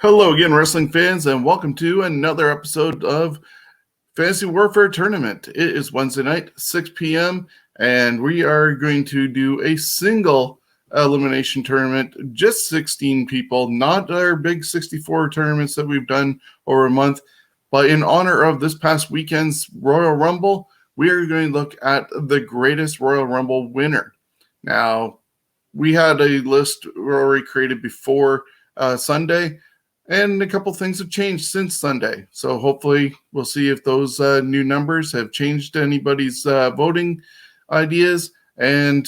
Hello again, wrestling fans, and welcome to another episode of Fantasy Warfare Tournament. It is Wednesday night, 6 p.m., and we are going to do a single elimination tournament, just 16 people, not our big 64 tournaments that we've done over a month, but in honor of this past weekend's Royal Rumble, we are going to look at the greatest Royal Rumble winner. Now, we had a list already created before Sunday, and a couple things have changed since Sunday. So hopefully we'll see if those new numbers have changed anybody's voting ideas, and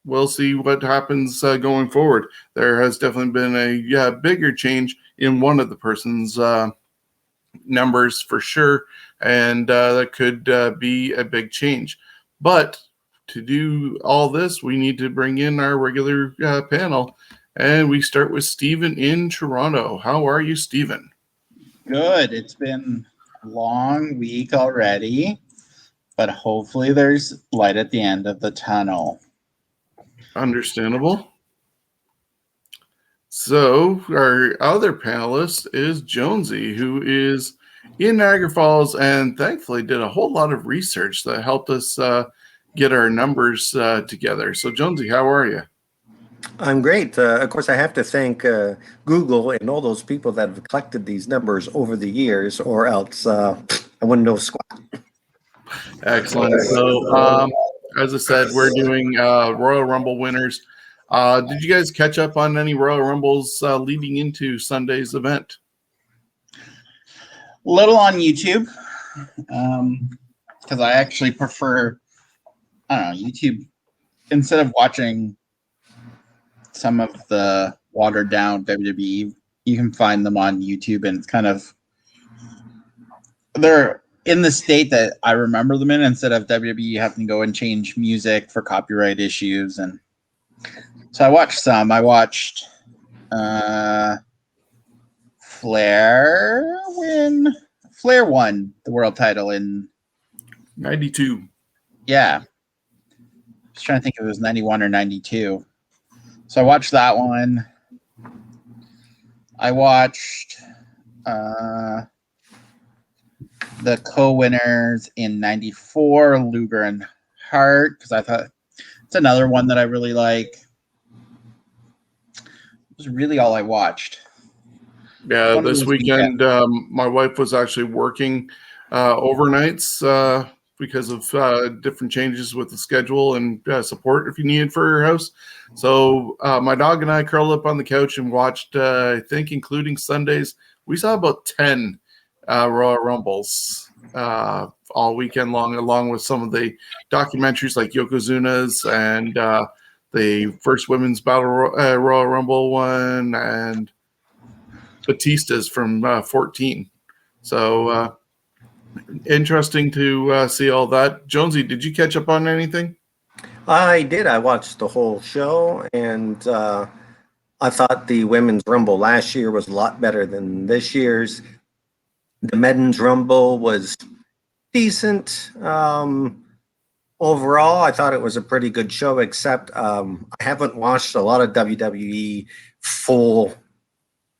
we'll see what happens going forward. There has definitely been a bigger change in one of the person's numbers for sure, and that could be a big change. But to do all this, we need to bring in our regular panel. And we start with Steven in Toronto. How are you, Steven? Good. It's been a long week already, but hopefully there's light at the end of the tunnel. Understandable. So our other panelist is Jonesy, who is in Niagara Falls and thankfully did a whole lot of research that helped us get our numbers together. So Jonesy, how are you? I'm great. Of course, I have to thank Google and all those people that have collected these numbers over the years, or else I wouldn't know squat. Excellent. So, as I said, we're doing Royal Rumble winners. Did you guys catch up on any Royal Rumbles leading into Sunday's event? Little on YouTube, because I actually prefer, YouTube instead of watching some of the watered down WWE. You can find them on YouTube, and it's kind of, they're in the state that I remember them in, instead of WWE having to go and change music for copyright issues. And so I watched some. I watched Flair won the world title in 92. Yeah. I was trying to think if it was 91 or 92. So I watched that one. I watched the co-winners in 94, Luger and Hart, because I thought it's another one that I really like. It was really all I watched. Yeah, this weekend, my wife was actually working overnights because of different changes with the schedule and support if you needed for her house. So my dog and I curled up on the couch and watched, I think, including Sundays, we saw about 10 Royal Rumbles all weekend long, along with some of the documentaries like Yokozuna's and the first women's battle Royal Rumble one and Batista's from 14. So interesting to see all that. Jonesy, did you catch up on anything? I did. I watched the whole show, and I thought the Women's Rumble last year was a lot better than this year's. The Men's Rumble was decent. Overall, I thought it was a pretty good show, except I haven't watched a lot of WWE full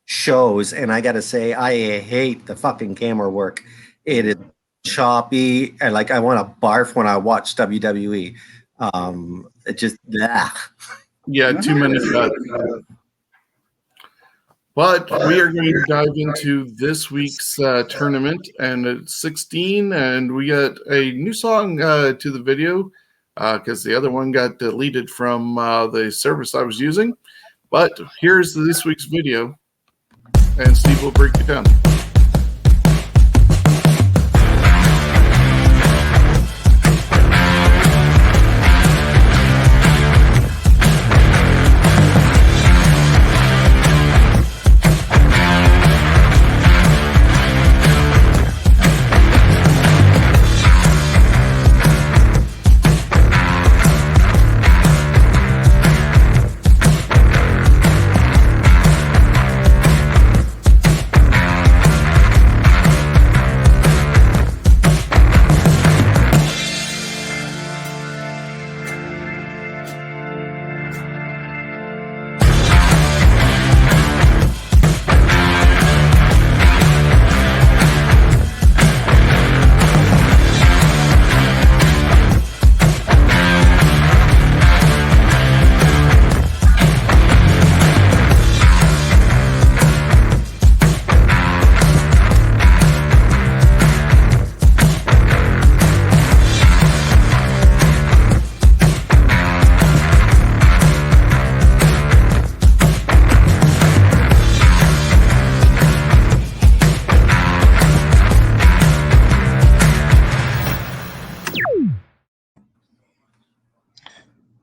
shows, and I got to say, I hate the fucking camera work. It is choppy, and I want to barf when I watch WWE. It just, yeah, too many cuts. But we are going to dive into this week's tournament, and it's 16, and we got a new song to the video because the other one got deleted from the service I was using. But here's this week's video, and Steve will break it down.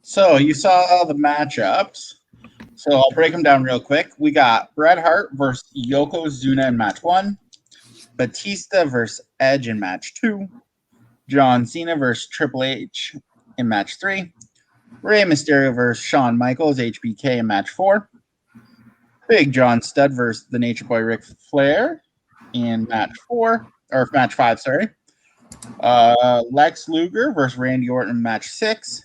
So you saw the matchups. So I'll break them down real quick. We got Bret Hart versus Yokozuna in match 1. Batista versus Edge in match 2. John Cena versus Triple H in match 3. Rey Mysterio versus Shawn Michaels, HBK in match 4. Big John Studd versus the Nature Boy Ric Flair in match 5, sorry. Lex Luger versus Randy Orton in match 6.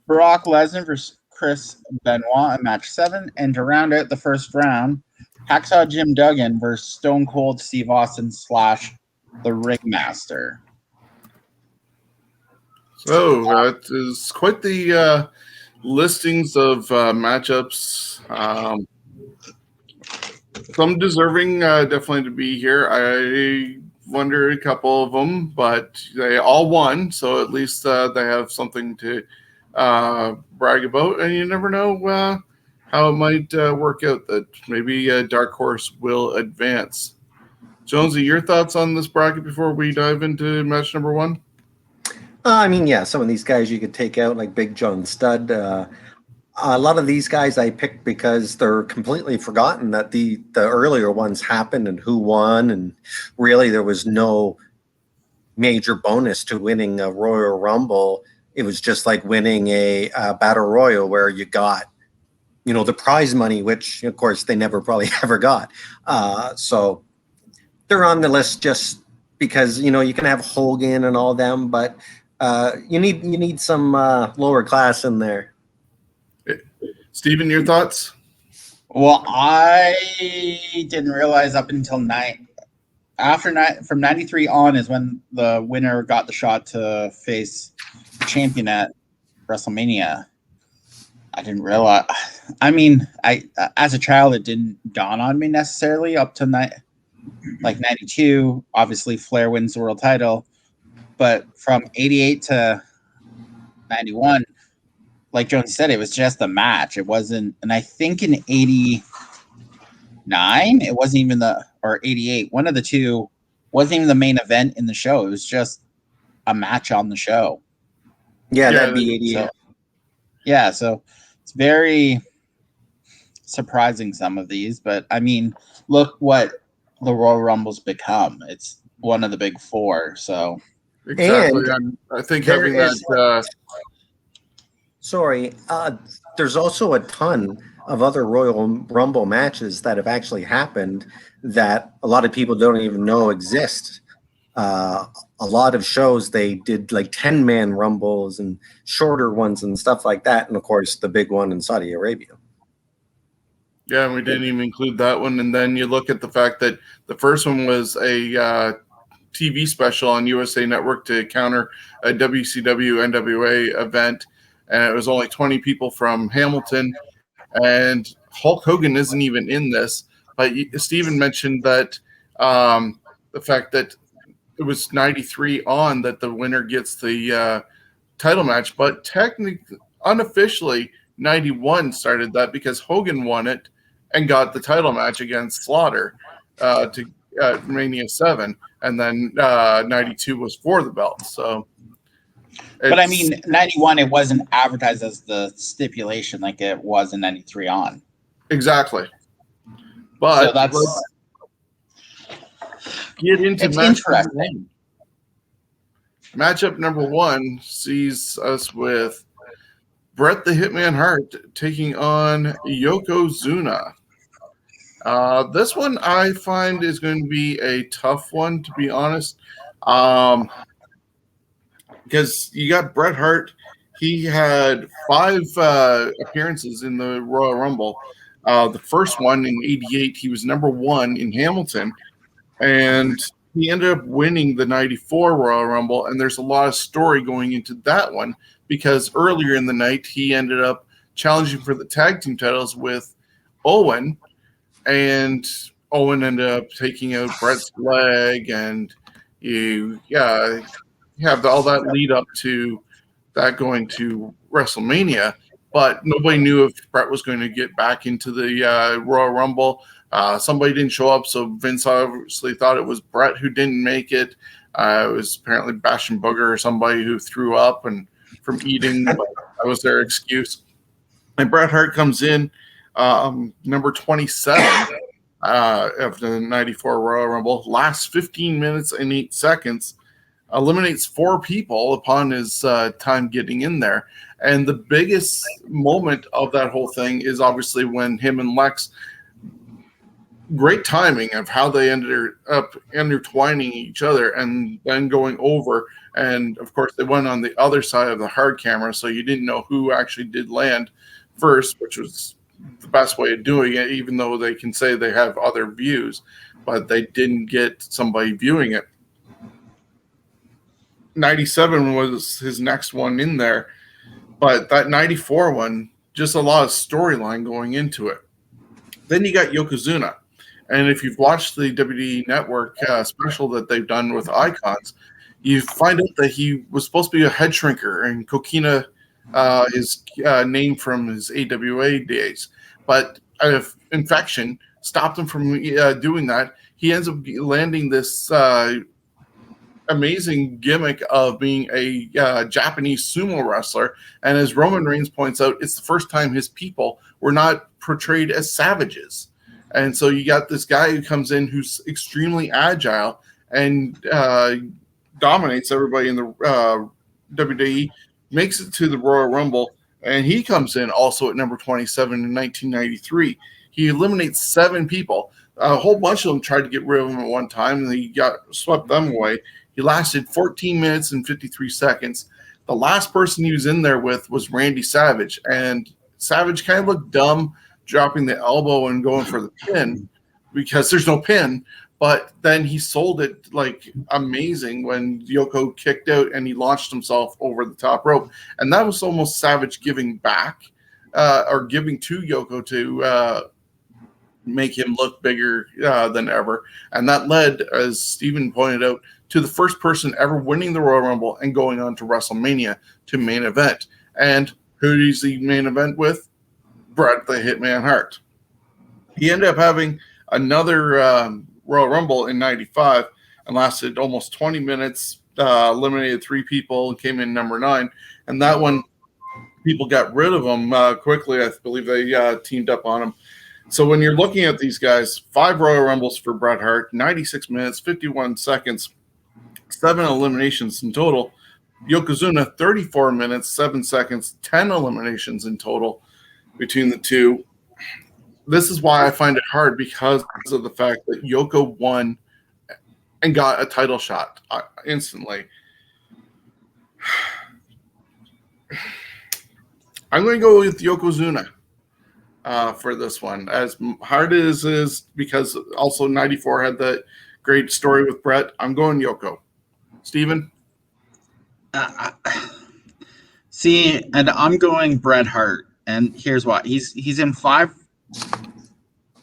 Brock Lesnar versus Chris Benoit in match 7. And to round out the first round, Hacksaw Jim Duggan versus Stone Cold Steve Austin / the Ringmaster. So that is quite the listings of matchups. Some deserving definitely to be here. I wonder a couple of them, but they all won, so at least they have something to brag about. And you never know how it might work out, that maybe a dark horse will advance. Jonesy, your thoughts on this bracket before we dive into match number 1? I mean, yeah, some of these guys you could take out, like Big John Studd. A lot of these guys I picked because they're completely forgotten that the earlier ones happened and who won, and really there was no major bonus to winning a Royal Rumble. It was just like winning a Battle Royal where you got, the prize money, which of course they never probably ever got. So they're on the list just because, you can have Hogan and all them, but you need some lower class in there. Steven, your thoughts? Well, I didn't realize up until from 93 on is when the winner got the shot to face the champion at WrestleMania. I didn't realize. I mean, as a child, it didn't dawn on me necessarily up to 92. Obviously, Flair wins the world title, but from 88 to 91, like Jones said, it was just a match. It wasn't, and I think in 89, it wasn't even or 88, one of the two wasn't even the main event in the show. It was just a match on the show. Yeah, that'd be 88. So it's very surprising, some of these, but I mean, look what the Royal Rumble's become. It's one of the big 4. So exactly, and I think having that. There's also a ton of other Royal Rumble matches that have actually happened that a lot of people don't even know exist. A lot of shows, they did like 10-man Rumbles and shorter ones and stuff like that. And of course, the big one in Saudi Arabia. Yeah, and we didn't even include that one. And then you look at the fact that the first one was a TV special on USA Network to counter a WCW NWA event. And it was only 20 people from Hamilton. And Hulk Hogan isn't even in this. But Steven mentioned that the fact that it was 93 on that the winner gets the title match. But technically, unofficially, 91 started that because Hogan won it and got the title match against Slaughter to Mania 7. And then 92 was for the belt. So, but I mean, 91, it wasn't advertised as the stipulation like it was in 93 on. Exactly. But so that's get into interesting. Matchup number 1 sees us with Bret the Hitman Hart taking on Yokozuna. This one I find is going to be a tough one, to be honest. Because you got Bret Hart. He had 5 appearances in the Royal Rumble. The first one in 88, he was number 1 in Hamilton. And he ended up winning the 94 Royal Rumble. And there's a lot of story going into that one because earlier in the night, he ended up challenging for the tag team titles with Owen. And Owen ended up taking out Bret's leg. And you have all that lead up to that going to WrestleMania. But nobody knew if Bret was going to get back into the Royal Rumble. Somebody didn't show up, so Vince obviously thought it was Bret who didn't make it. It was apparently Bash and Booger or somebody who threw up and from eating. That was their excuse. And Bret Hart comes in number 27 of the 94 Royal Rumble, lasts 15 minutes and 8 seconds, eliminates 4 people upon his time getting in there. And the biggest moment of that whole thing is obviously when him and Lex, great timing of how they ended up intertwining each other and then going over. And of course, they went on the other side of the hard camera, so you didn't know who actually did land first, which was the best way of doing it, even though they can say they have other views, but they didn't get somebody viewing it. 97 was his next one in there, but that 94 one, just a lot of storyline going into it. Then you got Yokozuna. And if you've watched the WWE Network special that they've done with Icons, you find out that he was supposed to be a head shrinker, and Coquina is named from his AWA days. But infection stopped him from doing that. He ends up landing this amazing gimmick of being a Japanese sumo wrestler. And as Roman Reigns points out, it's the first time his people were not portrayed as savages. And so you got this guy who comes in who's extremely agile and dominates everybody in the WWE, makes it to the Royal Rumble, and he comes in also at number 27 in 1993. He eliminates 7 people. A whole bunch of them tried to get rid of him at one time, and he swept them away. He lasted 14 minutes and 53 seconds. The last person he was in there with was Randy Savage, and Savage kind of looked dumb, dropping the elbow and going for the pin because there's no pin. But then he sold it like amazing when Yoko kicked out and he launched himself over the top rope. And that was almost Savage giving back or giving to Yoko to make him look bigger than ever. And that led, as Steven pointed out, to the first person ever winning the Royal Rumble and going on to WrestleMania to main event. And who does he main event with? Bret the Hitman Hart. He ended up having another Royal Rumble in 95 and lasted almost 20 minutes, eliminated 3 people, and came in number 9. And that one, people got rid of him quickly. I believe they teamed up on him. So when you're looking at these guys, 5 Royal Rumbles for Bret Hart, 96 minutes, 51 seconds, 7 eliminations in total. Yokozuna, 34 minutes, 7 seconds, 10 eliminations in total between the two. This is why I find it hard, because of the fact that Yoko won and got a title shot instantly. I'm going to go with Yokozuna for this one. As hard as it is, because also 94 had that great story with Bret, I'm going Yoko. Steven? See, and I'm going Bret Hart. And here's why. He's in 5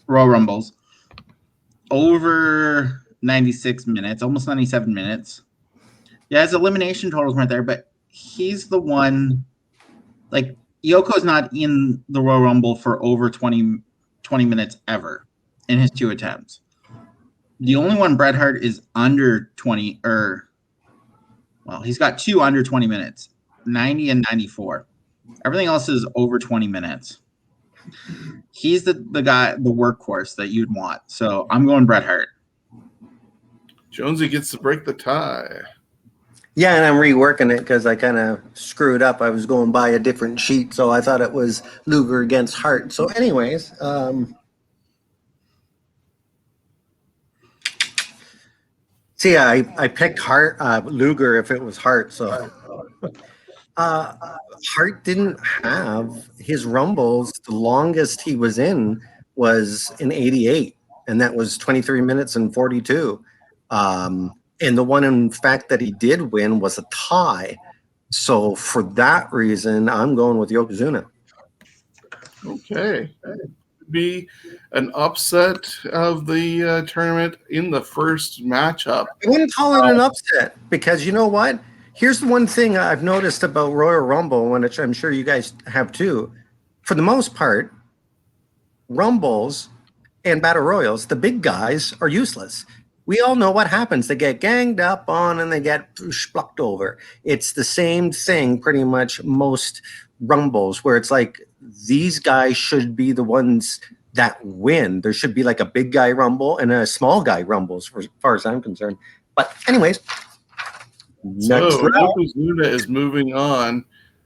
Royal Rumbles, over 96 minutes, almost 97 minutes. Yeah, his elimination totals weren't there, but he's the one. Like, Yoko's not in the Royal Rumble for over 20 minutes ever in his 2 attempts. The only one Bret Hart is under 20, he's got 2 under 20 minutes, 90 and 94. Everything else is over 20 minutes. He's the guy, the workhorse that you'd want. So I'm going Bret Hart. Jonesy gets to break the tie. Yeah, and I'm reworking it because I kind of screwed up. I was going by a different sheet, so I thought it was Luger against Hart. So anyways, see, I picked Hart, Luger if it was Hart. So Hart didn't have his Rumbles. The longest he was in was in 88, and that was 23 minutes and 42. And the one, in fact, that he did win was a tie. So for that reason, I'm going with Yokozuna. Okay. Be an upset of the tournament in the first matchup. I wouldn't call it an upset because you know what? Here's the one thing I've noticed about Royal Rumble, which I'm sure you guys have too. For the most part, Rumbles and Battle Royals, the big guys are useless. We all know what happens. They get ganged up on and they get splucked over. It's the same thing pretty much most rumbles where it's like these guys should be the ones that win. There should be like a big guy rumble and a small guy rumbles, as far as I'm concerned. But anyways, next So Yokozuna is moving on,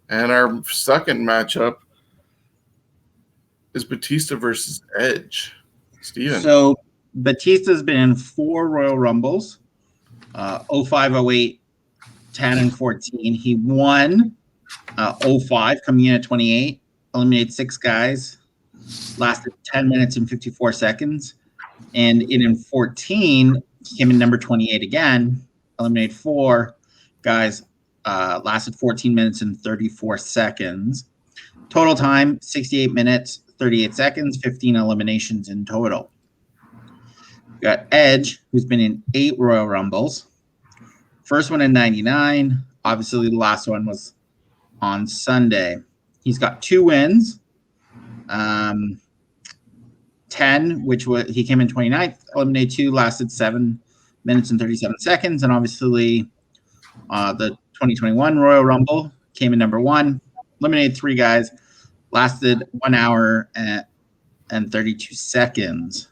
and our second matchup is Batista versus Edge. Steven. So Batista's been in 4 Royal Rumbles, 05, 08, 10, and 14. He won 05, coming in at 28, eliminated 6 guys, lasted 10 minutes and 54 seconds. And in 14, he came in number 28 again, eliminated 4 guys, lasted 14 minutes and 34 seconds. Total time, 68 minutes, 38 seconds, 15 eliminations in total. We got Edge, who's been in 8 Royal Rumbles. First one in 99. Obviously, the last one was on Sunday. He's got 2 wins. 10, which was he came in 29th, eliminated 2, lasted 7 minutes and 37 seconds. And obviously, the 2021 Royal Rumble came in number 1, eliminated 3 guys, lasted 1 hour and 32 seconds.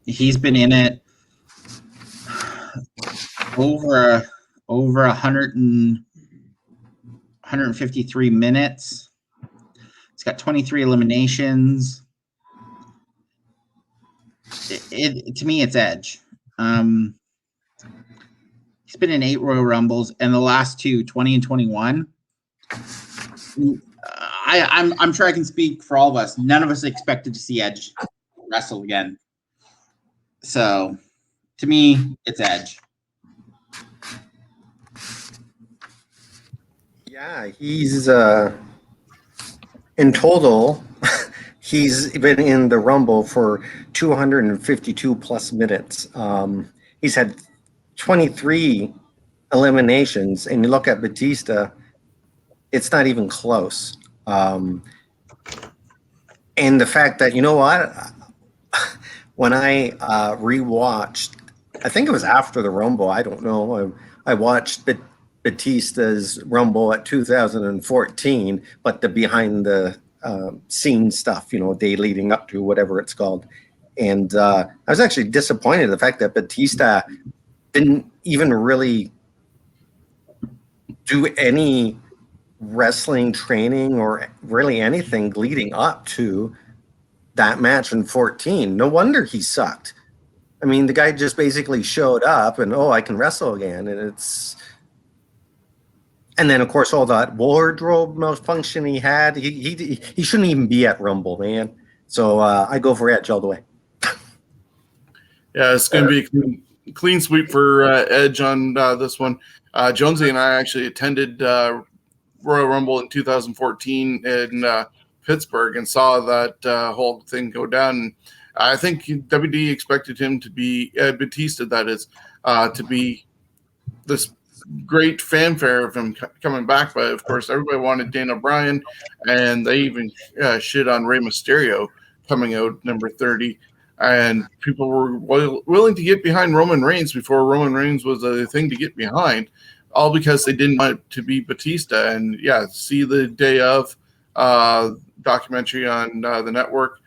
He's been in it over 153 minutes. He's got 23 eliminations. To me, it's Edge. He's been in 8 Royal Rumbles, and the last 2, 20 and 21. I'm sure I can speak for all of us. None of us expected to see Edge wrestle again. So, to me, it's Edge. Yeah, he's in total, he's been in the Rumble for 252 plus minutes. He's had 23 eliminations, and you look at Batista, it's not even close. And the fact that, you know what, when I rewatched, I think it was after the Rumble, I don't know, I watched Batista's Rumble at 2014, but the behind the scene stuff, you know, day leading up to whatever it's called. And I was actually disappointed in the fact that Batista didn't even really do any wrestling training or really anything leading up to that match in 14. No wonder he sucked. I mean, the guy just basically showed up and, I can wrestle again. And then, of course, all that wardrobe malfunction he had, he shouldn't even be at Rumble, man. So I go for Edge all the way. Yeah, it's going to be a clean sweep for Edge on this one. Jonesy and I actually attended Royal Rumble in 2014 in Pittsburgh and saw that whole thing go down. And I think WD expected him to be Batista, that is, to be this great fanfare of him coming back, but of course everybody wanted Dana Bryan, and they even shit on Rey Mysterio coming out number 30, and people were willing to get behind Roman Reigns before Roman Reigns was a thing to get behind, all because they didn't want it to be Batista. And yeah, see the day of documentary on the network.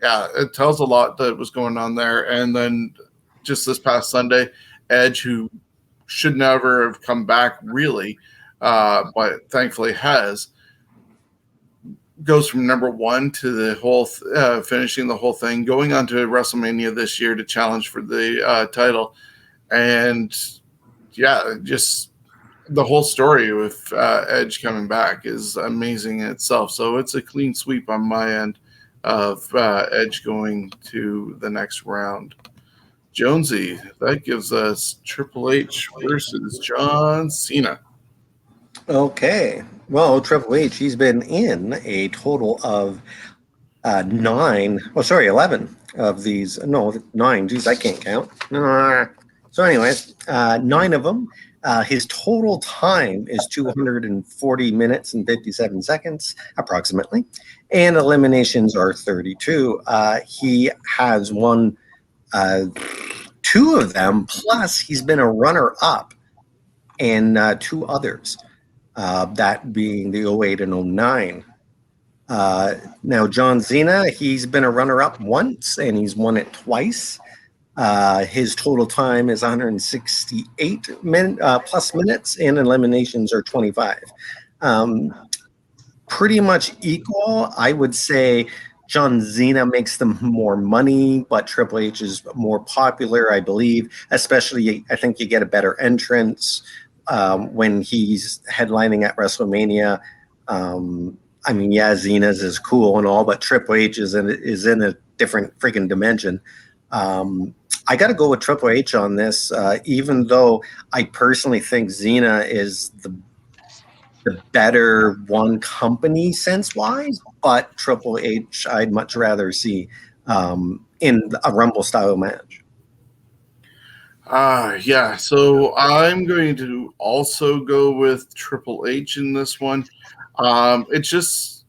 Yeah, it tells a lot that was going on there. And then just this past Sunday, Edge, who should never have come back really, but thankfully has, goes from number 1 to the whole finishing the whole thing, going on to WrestleMania this year to challenge for the title. And yeah, just the whole story with Edge coming back is amazing in itself. So it's a clean sweep on my end of Edge going to the next round. Jonesy, that gives us Triple H versus John Cena. Okay. Well, Triple H, he's been in a total of 11 of these. No, 9. Geez, I can't count. So anyways, 9 of them. His total time is 240 minutes and 57 seconds, approximately. And eliminations are 32. He has won 2 of them, plus he's been a runner-up in 2 others. that being the '08 and '09. Now, John Cena, he's been a runner-up once, and he's won it twice. His total time is 168 plus minutes, and eliminations are 25. Pretty much equal. I would say John Cena makes them more money, but Triple H is more popular, I believe. Especially, I think you get a better entrance when he's headlining at WrestleMania. I mean, yeah, Zena's is cool and all, but Triple H is in a different freaking dimension. I got to go with Triple H on this, even though I personally think Xena is the better one company sense-wise, but Triple H I'd much rather see in a Rumble-style match. Yeah, so I'm going to also go with Triple H in this one. It's just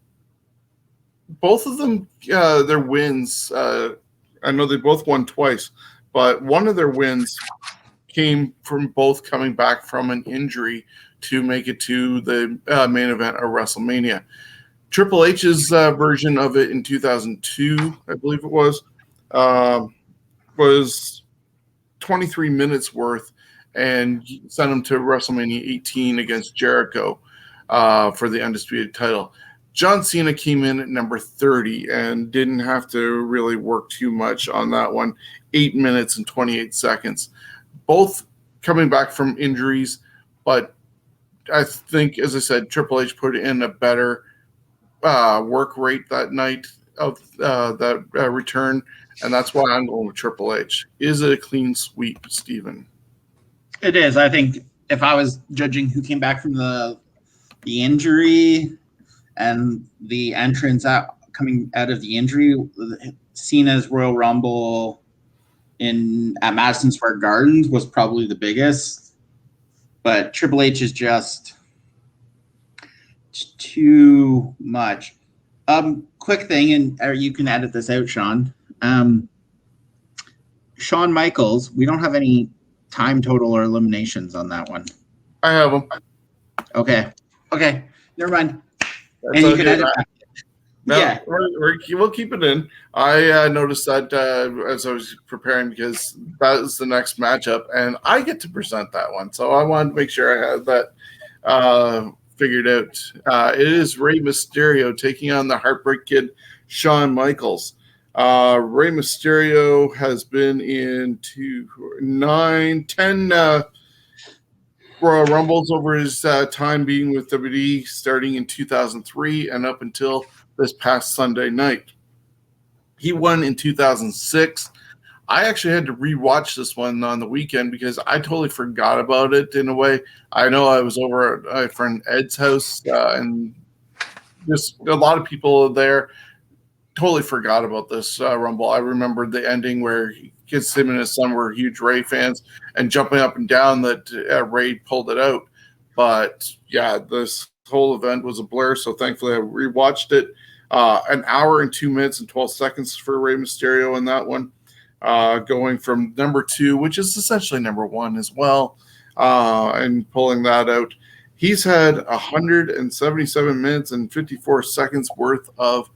both of them, their wins. I know they both won twice, but one of their wins came from both coming back from an injury to make it to the main event of WrestleMania. Triple H's version of it in 2002, I believe it was 23 minutes worth and sent him to WrestleMania 18 against Jericho for the undisputed title. John Cena came in at number 30 and didn't have to really work too much on that one. 8 minutes and 28 seconds. Both coming back from injuries, but I think, as I said, Triple H put in a better work rate that night of that return, and that's why I'm going with Triple H. Is it a clean sweep, Steven? It is. I think if I was judging who came back from the injury and the entrance coming out of the injury, Cena's Royal Rumble at Madison Square Gardens was probably the biggest, but Triple H is just too much. Quick thing, or you can edit this out, Sean. Shawn Michaels, we don't have any time total or eliminations on that one. I have them. Okay, never mind. That's and you okay. can edit that. No, Yeah, we'll keep it in. I noticed that as I was preparing because that is the next matchup, and I get to present that one. So I wanted to make sure I had that figured out. It is Rey Mysterio taking on the Heartbreak Kid, Shawn Michaels. Rey Mysterio has been in 10 Royal Rumbles over his time being with WWE, starting in 2003 and up until this past Sunday night. He won in 2006. I actually had to rewatch this one on the weekend because I totally forgot about it in a way. I know I was over at my friend Ed's house and just a lot of people there totally forgot about this Rumble. I remembered the ending where him and his son were huge Ray fans and jumping up and down that Ray pulled it out. But yeah, this whole event was a blur. So thankfully I rewatched it. An hour and 2 minutes and 12 seconds for Rey Mysterio in that one. Going from number 2, which is essentially number 1 as well, and pulling that out. He's had 177 minutes and 54 seconds worth of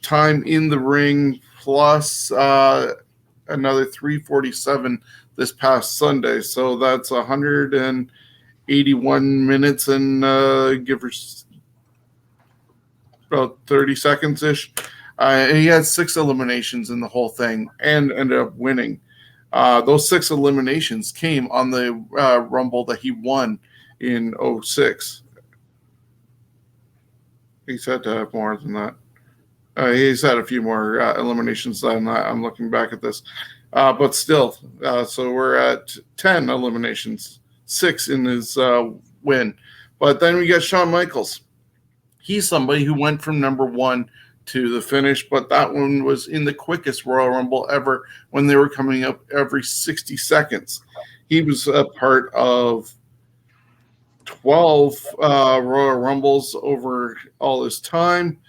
time in the ring, plus another 347 this past Sunday. So that's 181 minutes and give or about 30 seconds-ish. And he had 6 eliminations in the whole thing and ended up winning. Those 6 eliminations came on the Rumble that he won in 06. He's had to have more than that. He's had a few more eliminations than that. I'm looking back at this. But still, so we're at 10 eliminations, 6 in his win. But then we got Shawn Michaels. He's somebody who went from number 1 to the finish, but that one was in the quickest Royal Rumble ever when they were coming up every 60 seconds. He was a part of 12 Royal Rumbles over all his time.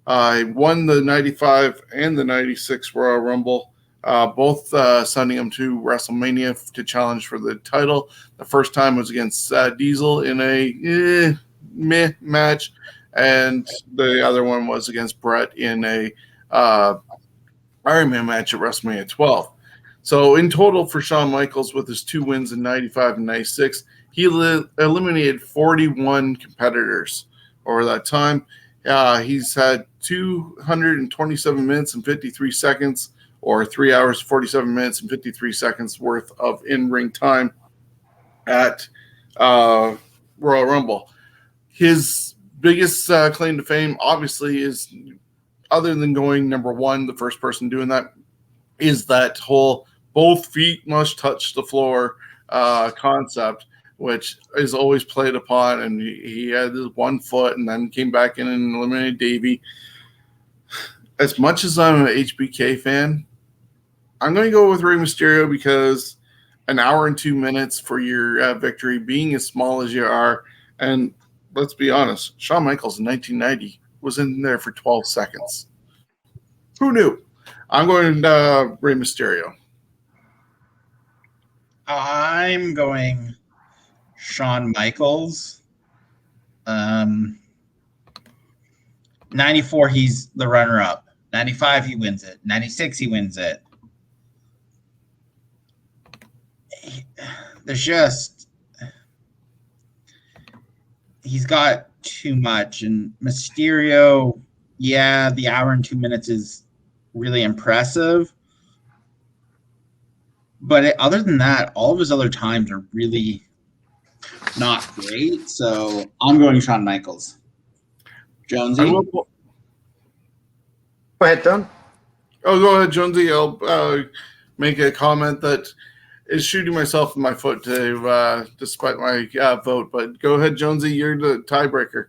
He won the 95 and the 96 Royal Rumble. both sending him to WrestleMania to challenge for the title. The first time was against Diesel in a meh match, and the other one was against Bret in a Iron Man match at WrestleMania 12. So in total for Shawn Michaels, with his 2 wins in 95 and 96, he eliminated 41 competitors over that time. He's had 227 minutes and 53 seconds, or 3 hours, 47 minutes and 53 seconds worth of in-ring time at Royal Rumble. His biggest claim to fame, obviously, is, other than going number 1, the first person doing that, is that whole both feet must touch the floor concept, which is always played upon. And he had his 1 foot and then came back in and eliminated Davey. As much as I'm an HBK fan, I'm going to go with Rey Mysterio, because an hour and 2 minutes for your victory, being as small as you are. And let's be honest, Shawn Michaels in 1990 was in there for 12 seconds. Who knew? I'm going Rey Mysterio. I'm going Shawn Michaels. 94, he's the runner-up. 95, he wins it. 96, he wins it. There's just... he's got too much. And Mysterio, yeah, the hour and 2 minutes is really impressive. But other than that, all of his other times are really not great. So I'm going Shawn Michaels. Jonesy? Go ahead, Don. Oh, go ahead, Jonesy. I'll make a comment that is shooting myself in my foot to despite my vote. But go ahead, Jonesy. You're the tiebreaker.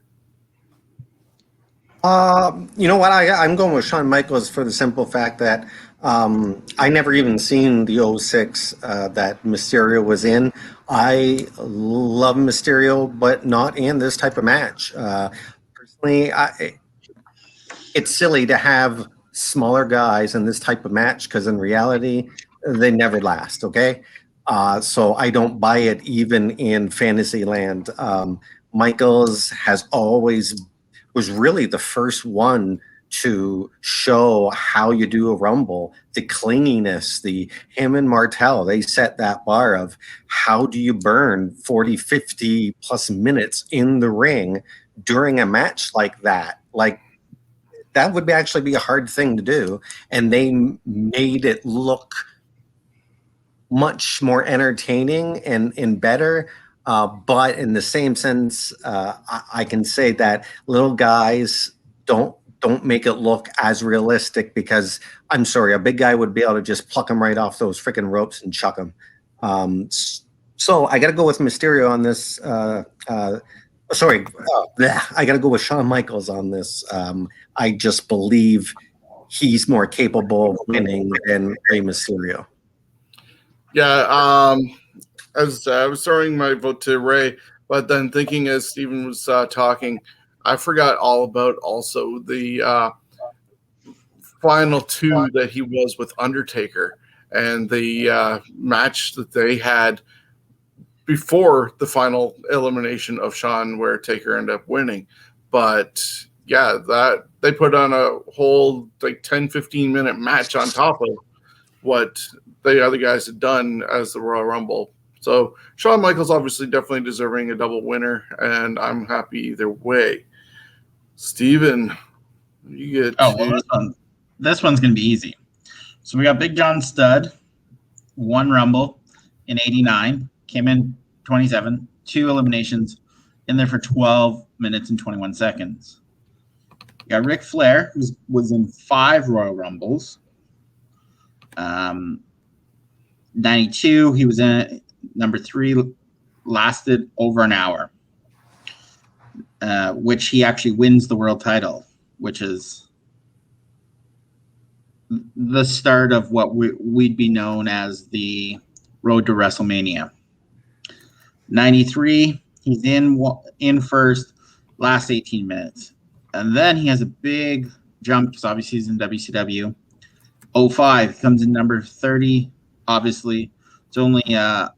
You know what? I'm going with Shawn Michaels for the simple fact that I never even seen the 06 that Mysterio was in. I love Mysterio, but not in this type of match. Personally, it's silly to have smaller guys in this type of match, because in reality, they never last, okay? So I don't buy it even in Fantasyland. Michaels has always was really the first one to show how you do a Rumble, the clinginess, him and Martel, they set that bar of how do you burn 40, 50 plus minutes in the ring during a match like that? Like, that would actually be a hard thing to do. And they made it look much more entertaining and better. But in the same sense, I can say that little guys don't make it look as realistic, because I'm sorry, a big guy would be able to just pluck him right off those freaking ropes and chuck him. So I got to go with Mysterio on this. I got to go with Shawn Michaels on this. I just believe he's more capable of winning than Rey Mysterio. Yeah, as I was throwing my vote to Ray, but then thinking as Steven was talking, I forgot all about also the final 2 that he was with Undertaker, and the match that they had before the final elimination of Shawn, where Taker ended up winning. But yeah, that they put on a whole like 10-15 minute match on top of what the other guys had done as the Royal Rumble. So Shawn Michaels obviously definitely deserving a double winner, and I'm happy either way. Steven, you get this one's going to be easy. So we got Big John Studd, won Rumble in 89, came in 27, 2 eliminations, in there for 12 minutes and 21 seconds. You got Ric Flair, who was in 5 Royal Rumbles. 92, he was in number 3, lasted over an hour, which he actually wins the world title, which is the start of what we'd be known as the road to WrestleMania. 93, he's in first, last 18 minutes. And then he has a big jump, because obviously he's in WCW. 05 comes in number 30. Obviously, it's only a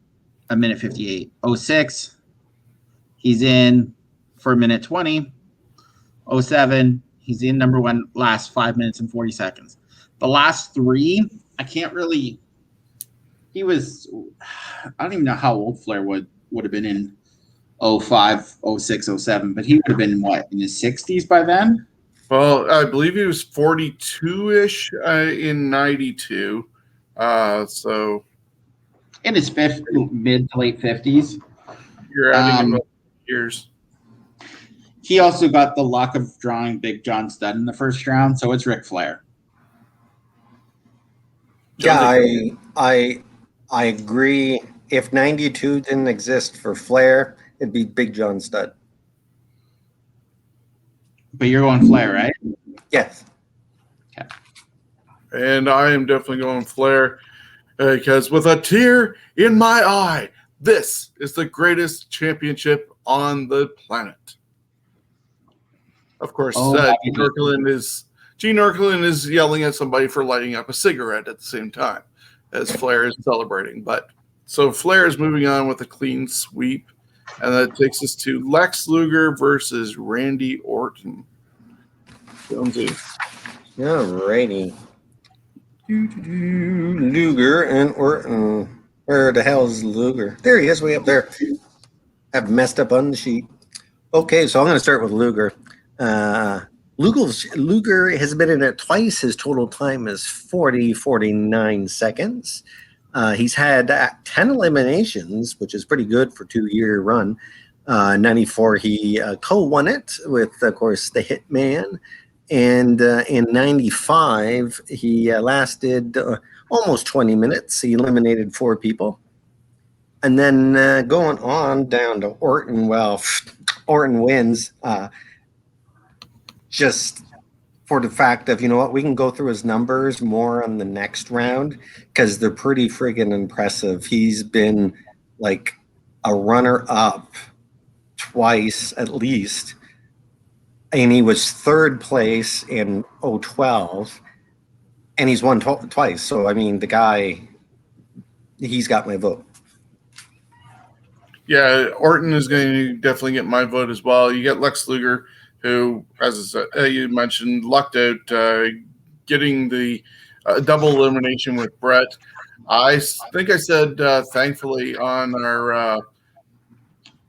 minute 58. 06, he's in for a minute 20. 07, he's in number 1 last 5 minutes and 40 seconds. The last 3, I can't really. He was. I don't even know how old Flair would have been in 05, 06, 07, but he would have been what, in his 60s by then? Well, I believe he was 42-ish in 92. So in his mid to late 50s. You're adding years. He also got the luck of drawing Big John Studd in the first round, so it's Ric Flair. Yeah, I agree. If 92 didn't exist for Flair, it'd be Big John Studd. But you're going Flair, right? Yes. Okay. And I am definitely going Flair because with a tear in my eye, this is the greatest championship on the planet. Of course, Gene Okerlund is yelling at somebody for lighting up a cigarette at the same time as Flair is celebrating. But so Flair is moving on with a clean sweep, and that takes us to Lex Luger versus Randy Orton. Jonesy. All righty. Luger and Orton. Where the hell is Luger? There he is, way up there. I've messed up on the sheet. Okay, so I'm going to start with Luger. Luger has been in it twice. His total time is 49 seconds. He's had 10 eliminations, which is pretty good for a 2-year run. 94, he co-won it with, of course, the Hitman. And in 95, he lasted almost 20 minutes. He eliminated 4 people. And then going on down to Orton, well, Orton wins just for the fact of, you know what, we can go through his numbers more on the next round because they're pretty friggin' impressive. He's been like a runner-up twice at least. And he was 3rd place in 012, and he's won twice. So, I mean, the guy, he's got my vote. Yeah, Orton is going to definitely get my vote as well. You get Lex Luger, who, as you mentioned, lucked out getting the double elimination with Bret. I think I said, thankfully, on our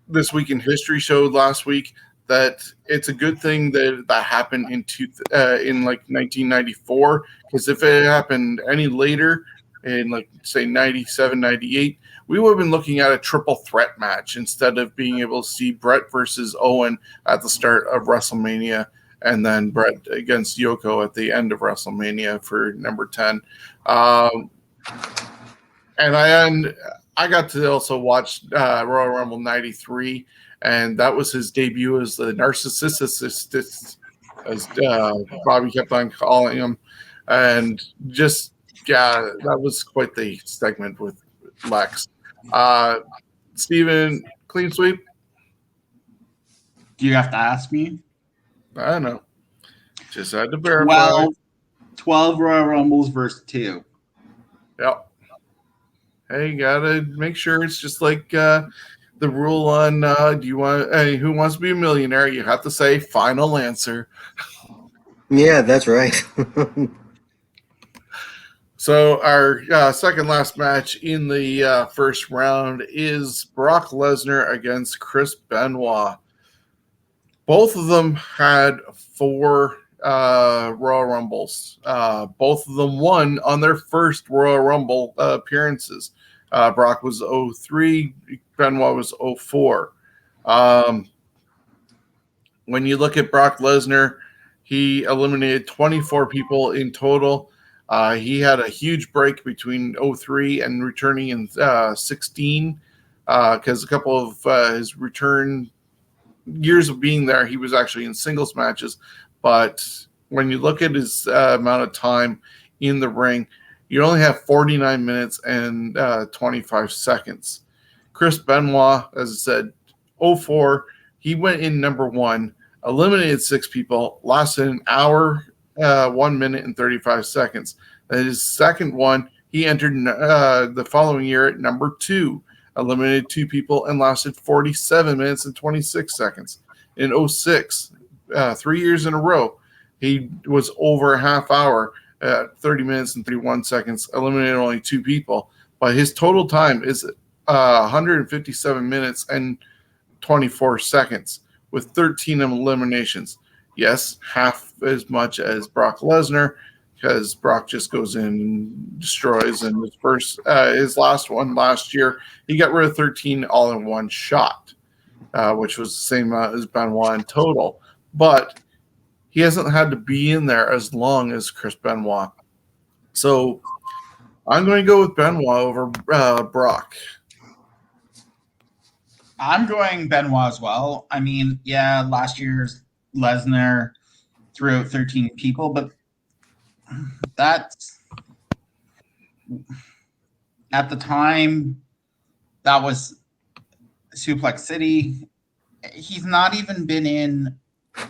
This Week in History show last week, that it's a good thing that happened in like 1994, because if it happened any later in like say 97, 98, we would have been looking at a triple threat match instead of being able to see Bret versus Owen at the start of WrestleMania and then Bret against Yoko at the end of WrestleMania for number 10. And I got to also watch Royal Rumble 93, and that was his debut as the narcissist, as Bobby kept on calling him. And just, yeah, that was quite the segment with Lex. Steven, clean sweep? Do you have to ask me? I don't know. Just had to verify. 12 Royal Rumbles versus 2. Yep. Hey, you gotta make sure it's just like the rule on Who Wants to Be a Millionaire? You have to say final answer. Yeah, that's right. So our second last match in the first round is Brock Lesnar against Chris Benoit. Both of them had 4 Royal Rumbles. Both of them won on their first Royal Rumble appearances. Brock was 03, Benoit was 04. When you look at Brock Lesnar, he eliminated 24 people in total. He had a huge break between 03 and returning in 16 because a couple of his return years of being there, he was actually in singles matches. But when you look at his amount of time in the ring, you only have 49 minutes and 25 seconds. Chris Benoit, as I said, 04, he went in number 1, eliminated 6 people, lasted an hour, 1 minute and 35 seconds. His second one, he entered the following year at number 2, eliminated 2 people, and lasted 47 minutes and 26 seconds. In 06, 3 years in a row, he was over a half hour at 30 minutes and 31 seconds, eliminated only 2 people. But his total time is 157 minutes and 24 seconds with 13 eliminations. Yes, half as much as Brock Lesnar, because Brock just goes in and destroys. And his last one last year, he got rid of 13 all in one shot, which was the same as Benoit in total. But he hasn't had to be in there as long as Chris Benoit. So I'm going to go with Benoit over Brock. I'm going Benoit as well. I mean, yeah, last year's Lesnar threw out 13 people, but that's at the time that was Suplex City. He's not even been in an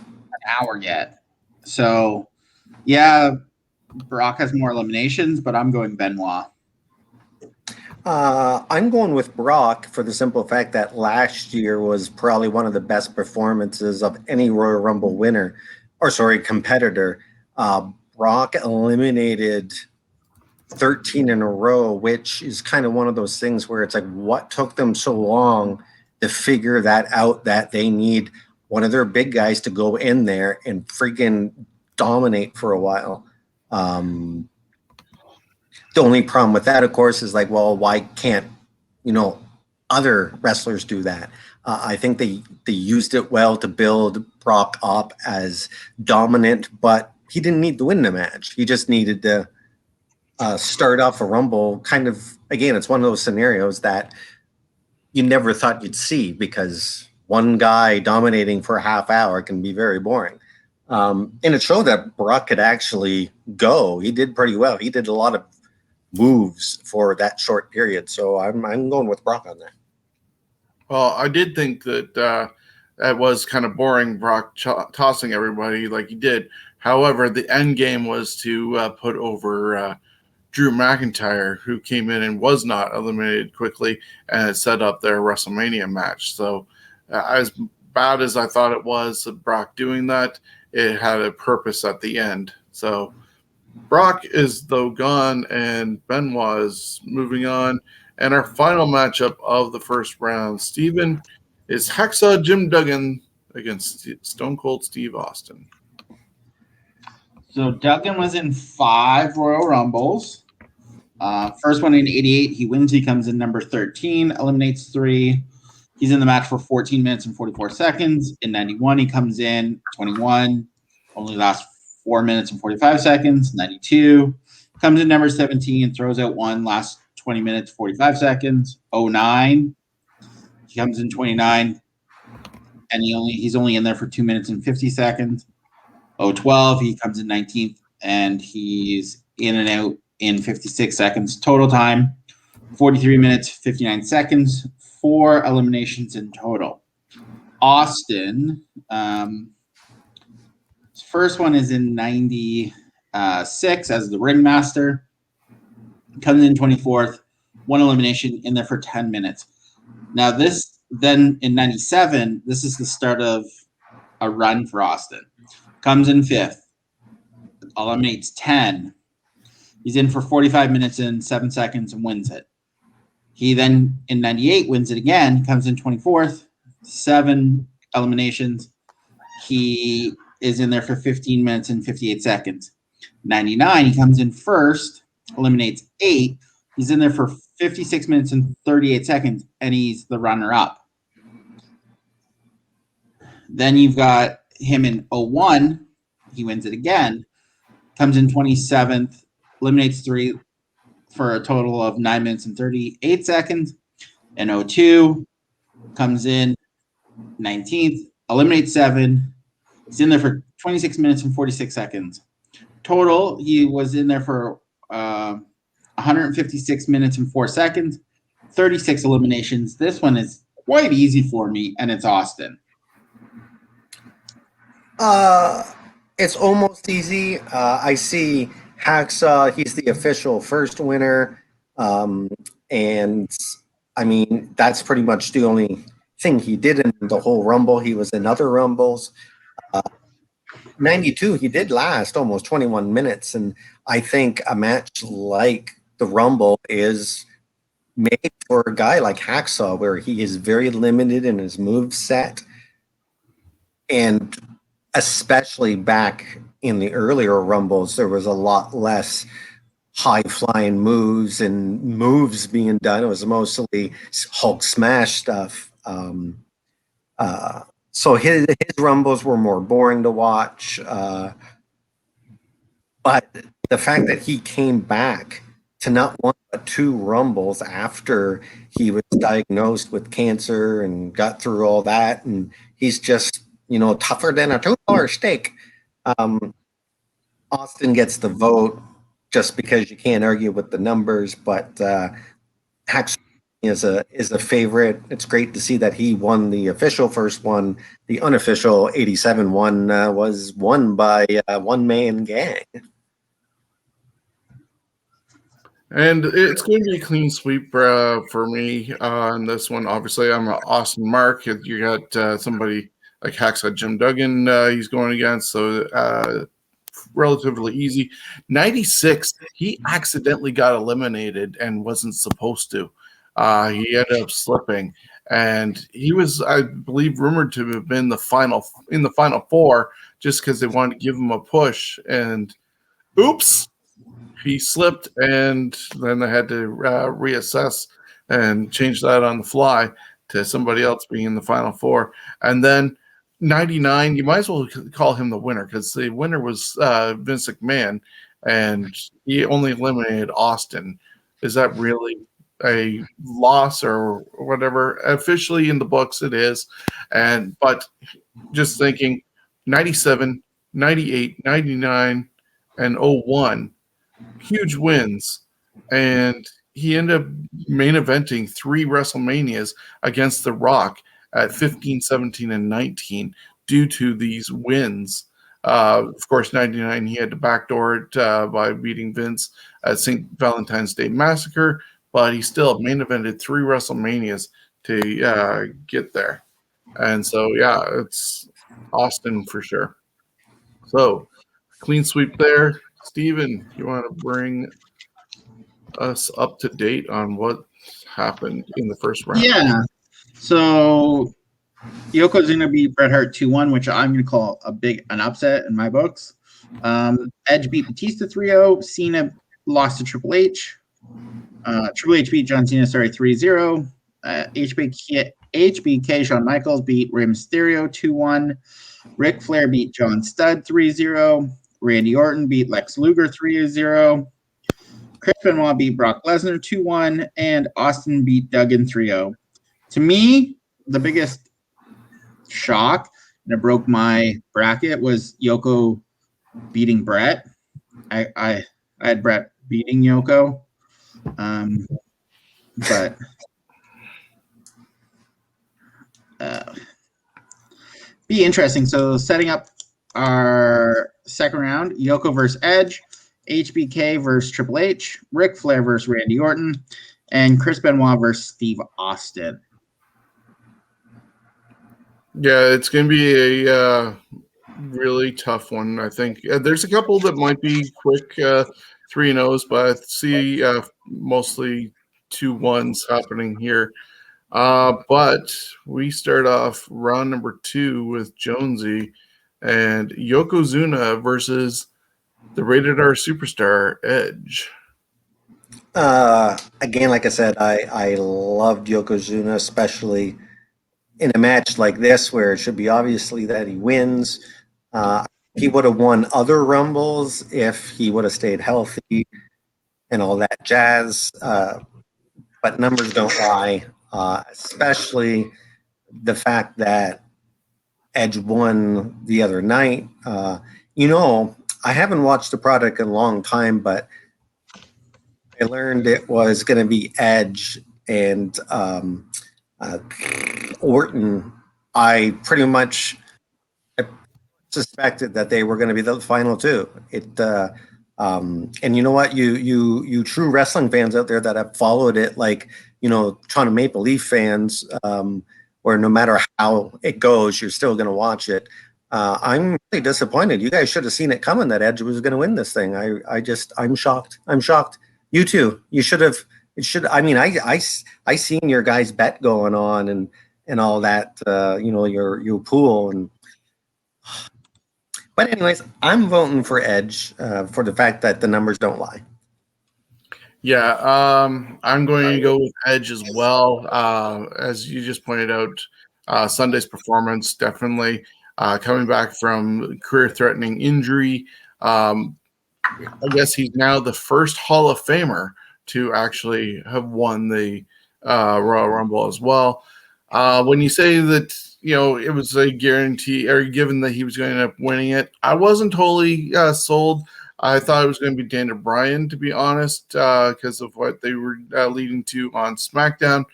hour yet. So, yeah, Brock has more eliminations, but I'm going Benoit. I'm going with Brock for the simple fact that last year was probably one of the best performances of any Royal Rumble winner, competitor. Brock eliminated 13 in a row, which is kind of one of those things where it's like, what took them so long to figure that out, that they need one of their big guys to go in there and freaking dominate for a while. The only problem with that, of course, is like, well, why can't, other wrestlers do that? I think they used it well to build Brock up as dominant, but he didn't need to win the match. He just needed to start off a Rumble. Kind of, again, it's one of those scenarios that you never thought you'd see, because one guy dominating for a half hour can be very boring. And it showed that Brock could actually go. He did pretty well. He did a lot of moves for that short period. So I'm going with Brock on that. Well, I did think that it was kind of boring, Brock tossing everybody like he did. However, the end game was to put over Drew McIntyre, who came in and was not eliminated quickly, and set up their WrestleMania match. So as bad as I thought it was, Brock doing that, it had a purpose at the end. So Brock is, though, gone, and Benoit is moving on. And our final matchup of the first round, Steven, is Hacksaw Jim Duggan against Stone Cold Steve Austin. So Duggan was in 5 Royal Rumbles. First one in 88, he wins. He comes in number 13, eliminates 3. He's in the match for 14 minutes and 44 seconds. In 91, he comes in 21, only lasts 4 minutes and 45 seconds. 92, comes in number 17, throws out 1, lasts 20 minutes, 45 seconds. 09, he comes in 29, and he's only in there for 2 minutes and 50 seconds. 012, he comes in 19th, and he's in and out in 56 seconds. Total time, 43 minutes, 59 seconds. 4 eliminations in total. Austin, his first one is in 96 as the ringmaster. Comes in 24th, 1 elimination, in there for 10 minutes. Now then in 97, this is the start of a run for Austin. Comes in 5th, eliminates 10. He's in for 45 minutes and 7 seconds and wins it. He then, in 98, wins it again, comes in 24th, 7 eliminations. He is in there for 15 minutes and 58 seconds. 99, he comes in first, eliminates 8. He's in there for 56 minutes and 38 seconds, and he's the runner-up. Then you've got him in 01. He wins it again, comes in 27th, eliminates 3 for a total of 9 minutes and 38 seconds. And 02 comes in 19th, eliminates 7. He's in there for 26 minutes and 46 seconds. Total, he was in there for 156 minutes and 4 seconds, 36 eliminations. This one is quite easy for me, and it's Austin. It's almost easy. I see Hacksaw, he's the official first winner. And I mean, that's pretty much the only thing he did in the whole Rumble. He was in other Rumbles. 92, he did last almost 21 minutes. And I think a match like the Rumble is made for a guy like Hacksaw, where he is very limited in his move set. And especially back in the earlier Rumbles, there was a lot less high-flying moves and moves being done. It was mostly Hulk smash stuff. So his Rumbles were more boring to watch. But the fact that he came back to not one but 2 Rumbles after he was diagnosed with cancer and got through all that, and he's just, tougher than a $2 steak. Austin gets the vote just because you can't argue with the numbers, but Hacksaw is a favorite. It's great to see that he won the official first one. The unofficial 87 one was won by a one-man gang. And it's going to be a clean sweep for me on this one. Obviously, I'm an Austin Mark. You got somebody like Hacksaw Jim Duggan he's going against, so relatively easy. 96, he accidentally got eliminated and wasn't supposed to. He ended up slipping, and he was, I believe, rumored to have been in the final 4 just because they wanted to give him a push. And oops, he slipped, and then they had to reassess and change that on the fly to somebody else being in the final 4. And then 99, you might as well call him the winner, because the winner was Vince McMahon, and he only eliminated Austin. Is that really a loss or whatever? Officially in the books it is. But just thinking, 97, 98, 99, and 01, huge wins, and he ended up main eventing 3 WrestleManias against The Rock at 15, 17, and 19 due to these wins. Of course, 99, he had to backdoor it by beating Vince at St. Valentine's Day Massacre, but he still main evented 3 WrestleManias to get there. And so, yeah, it's Austin for sure. So, clean sweep there. Steven, you want to bring us up to date on what happened in the first round? Yeah. So Yokozuna beat Bret Hart 2-1, which I'm going to call an upset in my books. Edge beat Batista 3-0. Cena lost to Triple H. Triple H beat John Cena, 3-0. HBK Shawn Michaels beat Rey Mysterio 2-1. Ric Flair beat John Studd 3-0. Randy Orton beat Lex Luger 3-0. Chris Benoit beat Brock Lesnar 2-1. And Austin beat Duggan 3-0. To me, the biggest shock, and it broke my bracket, was Yoko beating Bret. I had Bret beating Yoko. But be interesting. So setting up our second round, Yoko versus Edge, HBK versus Triple H, Ric Flair versus Randy Orton, and Chris Benoit versus Steve Austin. Yeah, it's going to be a really tough one, I think. There's a couple that might be quick 3-0s, but I see mostly 2-1s happening here. But we start off round number 2 with Jonesy and Yokozuna versus the Rated R Superstar Edge. Again, like I said, I loved Yokozuna, especially in a match like this where it should be obviously that he wins. He would have won other Rumbles if he would have stayed healthy and all that jazz. But numbers don't lie, especially the fact that Edge won the other night. I haven't watched the product in a long time, but I learned it was going to be Edge and Orton. I pretty much suspected that they were going to be the final 2. And you know what? You true wrestling fans out there that have followed it, like, Toronto Maple Leaf fans, where no matter how it goes, you're still going to watch it. I'm really disappointed. You guys should have seen it coming that Edge was going to win this thing. I'm shocked. I'm shocked. You too. You should have. It should. I mean, I seen your guys' bet going on and all that. Your pool and. But anyways, I'm voting for Edge for the fact that the numbers don't lie. Yeah, I'm going to go with Edge as well. As you just pointed out, Sunday's performance definitely coming back from career-threatening injury. I guess he's now the first Hall of Famer to actually have won the Royal Rumble as well. When you say that, it was a guarantee or given that he was going to end up winning it, I wasn't totally sold. I thought it was going to be Daniel Bryan, to be honest, because of what they were leading to on SmackDown.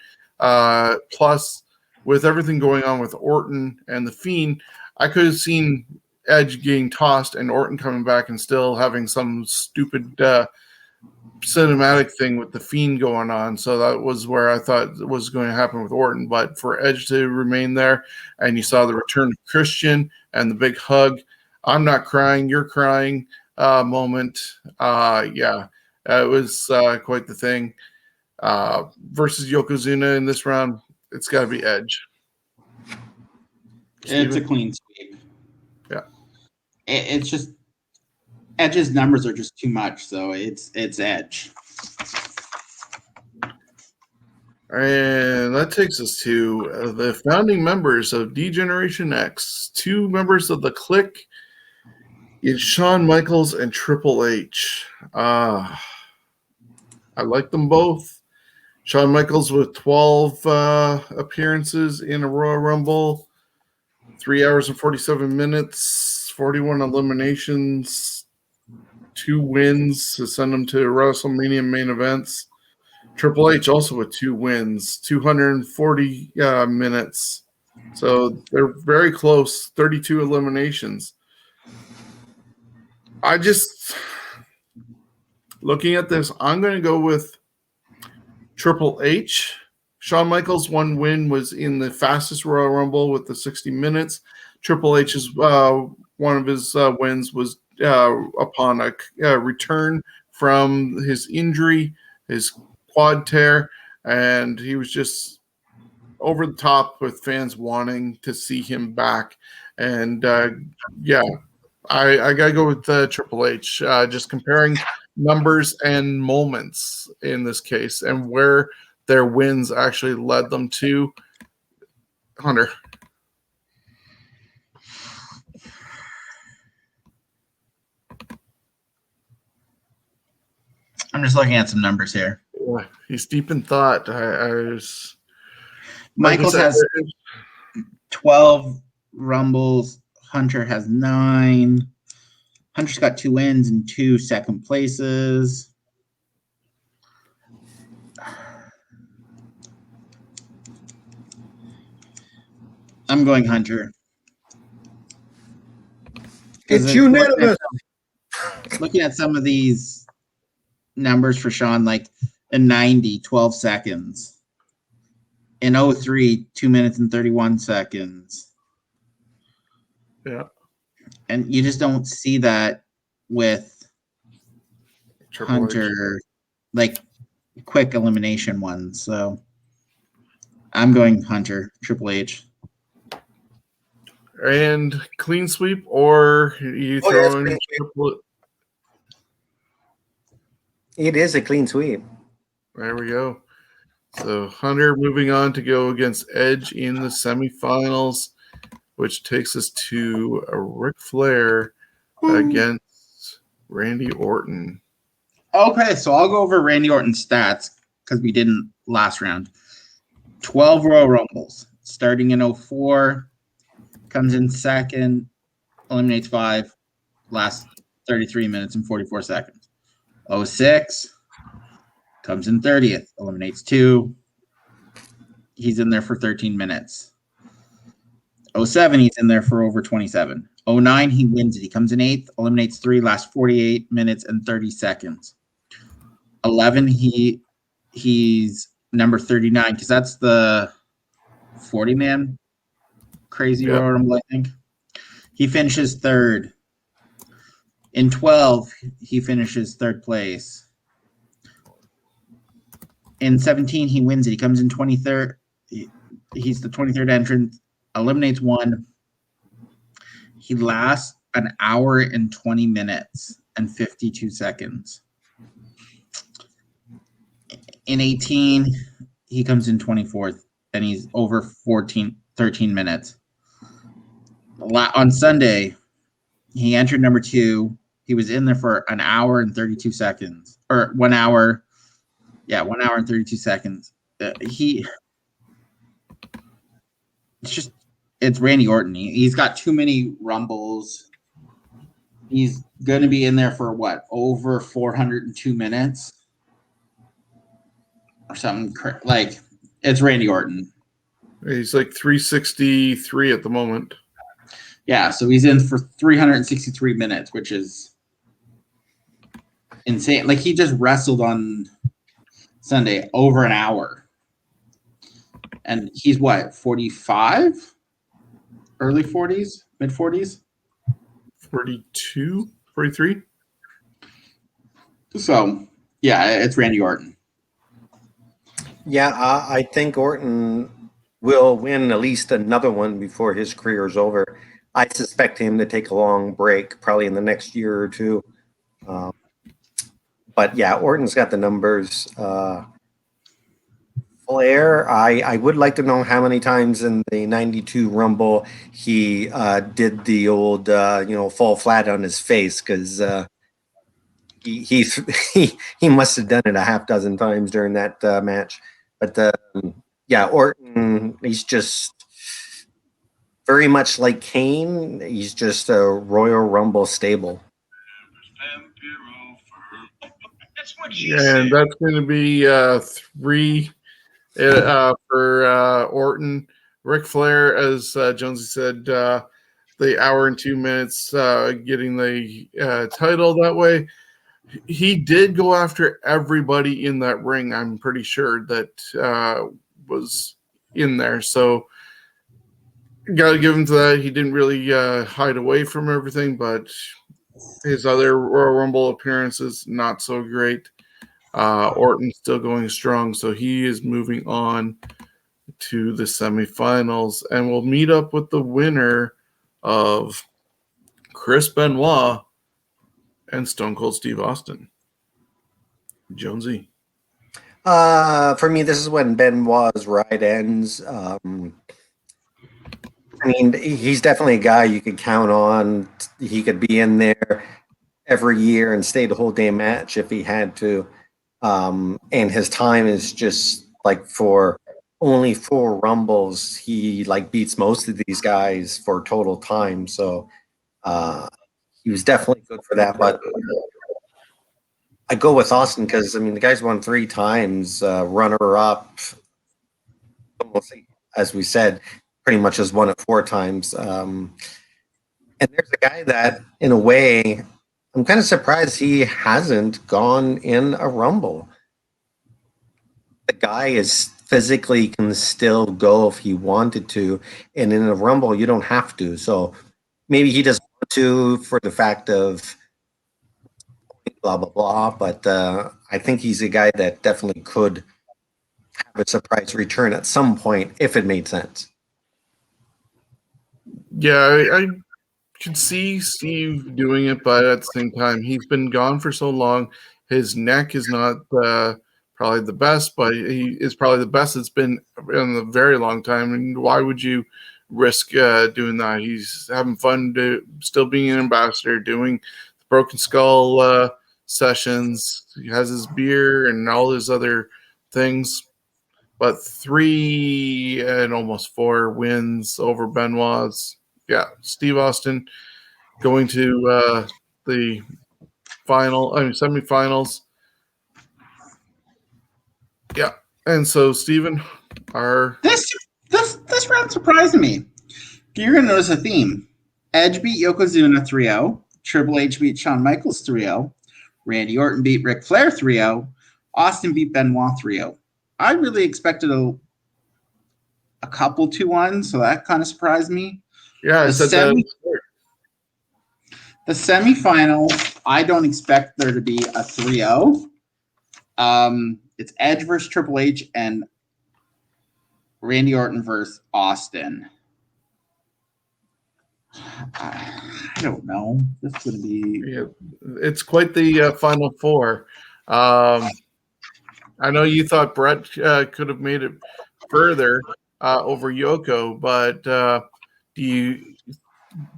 Plus, with everything going on with Orton and The Fiend, I could have seen Edge getting tossed and Orton coming back and still having some stupid cinematic thing with The Fiend going on. So that was where I thought it was going to happen with Orton. But for Edge to remain there, and you saw the return of Christian and the big hug, I'm not crying, you're crying moment. It was quite the thing. Versus Yokozuna in this round, it's got to be Edge. It's a clean sweep. Yeah. It's just Edge's numbers are just too much, so it's Edge. And that takes us to the founding members of D-Generation X, 2 members of the Clique. It's Shawn Michaels and Triple H. I like them both. Shawn Michaels with 12 appearances in a Royal Rumble, 3 hours and 47 minutes, 41 eliminations, 2 wins to send them to WrestleMania main events. Triple H also with 2 wins, 240 minutes. So they're very close, 32 eliminations. Looking at this, I'm going to go with Triple H. Shawn Michaels' 1 win was in the fastest Royal Rumble with the 60 minutes. Triple H's one of his wins was upon a return from his injury, his quad tear, and he was just over the top with fans wanting to see him back. And I gotta go with Triple H. Just comparing numbers and moments in this case, and where their wins actually led them to. Hunter. I'm just looking at some numbers here. He's deep in thought. Michaels has 12 Rumbles. Hunter has 9. Hunter's got 2 wins and 2 second places. I'm going Hunter. It's unanimous. Looking at some of these numbers for Shawn, like in 90, 12 seconds. In 03, 2 minutes and 31 seconds. Yeah. And you just don't see that with Triple Hunter, like quick elimination ones. So I'm going Hunter, Triple H. And clean sweep, or you throw in Triple H? It is a clean sweep. There we go. So Hunter moving on to go against Edge in the semifinals, which takes us to a Ric Flair against Randy Orton. Okay, so I'll go over Randy Orton's stats because we didn't last round. 12 Royal Rumbles, starting in 04, comes in second, eliminates 5, lasts 33 minutes and 44 seconds. 06, comes in 30th, eliminates 2. He's in there for 13 minutes. 07, he's in there for over 27. 09, he wins it. He comes in 8th, eliminates 3, lasts 48 minutes and 30 seconds. 11, he's number 39 because that's the 40-man crazy Royal Rumble, I think. He finishes 3rd. In 12, he finishes 3rd place. In 17, he wins it. He comes in 23rd. He's the 23rd entrant, eliminates 1. He lasts an hour and 20 minutes and 52 seconds. In 18, he comes in 24th, and he's over 13 minutes. On Sunday, he entered number 2. He was in there for an hour and 32 seconds. Or 1 hour. Yeah, 1 hour and 32 seconds. It's Randy Orton. He's got too many Rumbles. He's going to be in there for what? Over 402 minutes? Or something. Like, it's Randy Orton. He's like 363 at the moment. Yeah, so he's in for 363 minutes, which is insane. Like, he just wrestled on Sunday over an hour. And he's what, 45? Early 40s? Mid 40s? 42? 43? So, yeah, it's Randy Orton. Yeah, I think Orton will win at least another one before his career is over. I suspect him to take a long break, probably in the next year or two. But yeah, Orton's got the numbers. Flair, I would like to know how many times in the 92 Rumble he did the old, fall flat on his face, because he must have done it a half dozen times during that match. But yeah, Orton, he's just very much like Kane. He's just a Royal Rumble stable. And that's going to be 3 for Orton. Ric Flair, as Jonesy said, the hour and 2 minutes getting the title that way. He did go after everybody in that ring, I'm pretty sure, that was in there. So got to give him to that. He didn't really hide away from everything, but his other Royal Rumble appearances, not so great. Orton still going strong, so he is moving on to the semifinals, and we'll meet up with the winner of Chris Benoit and Stone Cold Steve Austin. Jonesy. For me, this is when Benoit's ride ends. I mean, he's definitely a guy you could count on. He could be in there every year and stay the whole damn match if he had to. And his time is just like, for only 4 Rumbles, he like beats most of these guys for total time. So he was definitely good for that. But I go with Austin because, I mean, the guy's won 3 times, runner-up, as we said, pretty much has won it 4 times. And there's a guy that, in a way, I'm kind of surprised he hasn't gone in a Rumble. The guy is physically can still go if he wanted to, and in a Rumble you don't have to. So maybe he doesn't want to for the fact of blah blah blah. But I think he's a guy that definitely could have a surprise return at some point if it made sense. Yeah, I could see Steve doing it, but at the same time, he's been gone for so long. His neck is not probably the best, but he is probably the best it's been in a very long time. And why would you risk doing that? He's having fun, still being an ambassador, doing the Broken Skull sessions. He has his beer and all his other things. But 3 and almost 4 wins over Benoit's. Yeah, Steve Austin going to the semifinals. Yeah, and so Steven, This round surprised me. You're going to notice a theme. Edge beat Yokozuna 3-0. Triple H beat Shawn Michaels 3-0. Randy Orton beat Ric Flair 3-0. Austin beat Benoit 3-0. I really expected a couple 2-1, so that kind of surprised me. Yeah, I said that. The semifinals, I don't expect there to be a 3-0. It's Edge versus Triple H and Randy Orton versus Austin. I don't know. This is going to be... Yeah, it's quite the Final Four. I know you thought Bret could have made it further over Yoko, but do you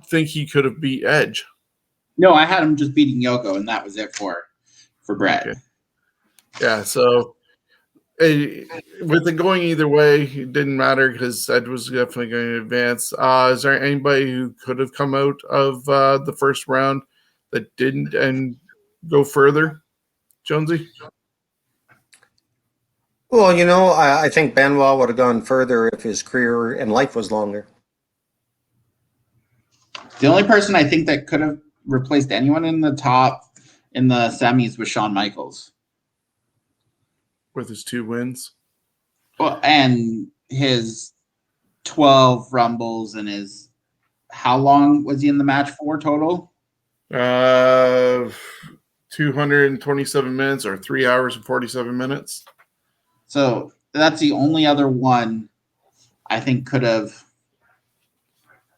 think he could have beat Edge? No, I had him just beating Yoko, and that was it for Bret. Okay. Yeah, so with it going either way, it didn't matter because Edge was definitely going to advance. Is there anybody who could have come out of the first round that didn't and go further, Jonesy? Well, I think Benoit would have gone further if his career and life was longer. The only person I think that could have replaced anyone in the semis was Shawn Michaels. With his 2 wins. Well, and his 12 Rumbles and his... How long was he in the match for total? 227 minutes or 3 hours and 47 minutes. So that's the only other one I think could have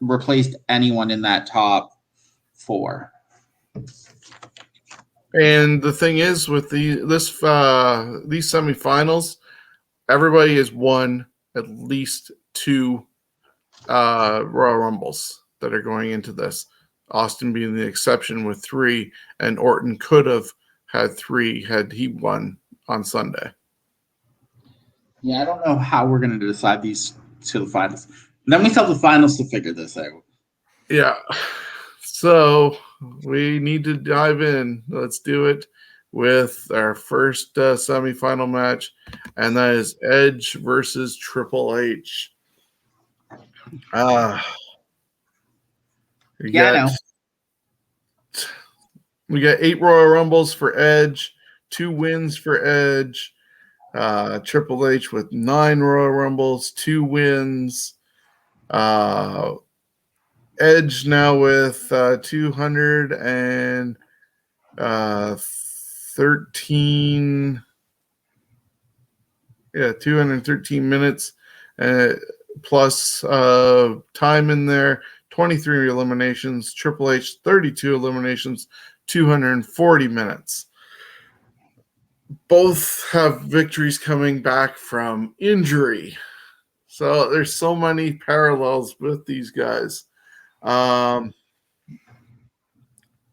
replaced anyone in that top 4. And the thing is, with these semifinals, everybody has won at least 2 Royal Rumbles that are going into this. Austin being the exception with 3, and Orton could have had 3 had he won on Sunday. Yeah, I don't know how we're going to decide these to the finals. Then we still have the finals to figure this out. Yeah. So we need to dive in. Let's do it with our first semifinal match, and that is Edge versus Triple H. I know. We got 8 Royal Rumbles for Edge, 2 wins for Edge. Triple H with 9 Royal Rumbles, 2 wins. Edge now with 213 213 minutes plus time in there, 23 eliminations. Triple H 32 eliminations, 240 minutes. Both have victories coming back from injury. So there's so many parallels with these guys.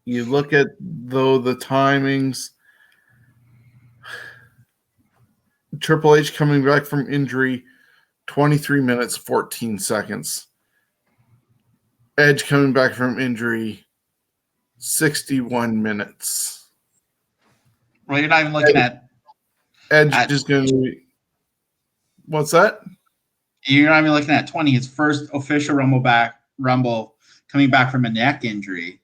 You look at, though, the timings. Triple H coming back from injury, 23 minutes, 14 seconds. Edge coming back from injury, 61 minutes. Well, you're not even looking at Edge just going to be... What's that? You're not even looking at 20. His first official Rumble coming back from a neck injury.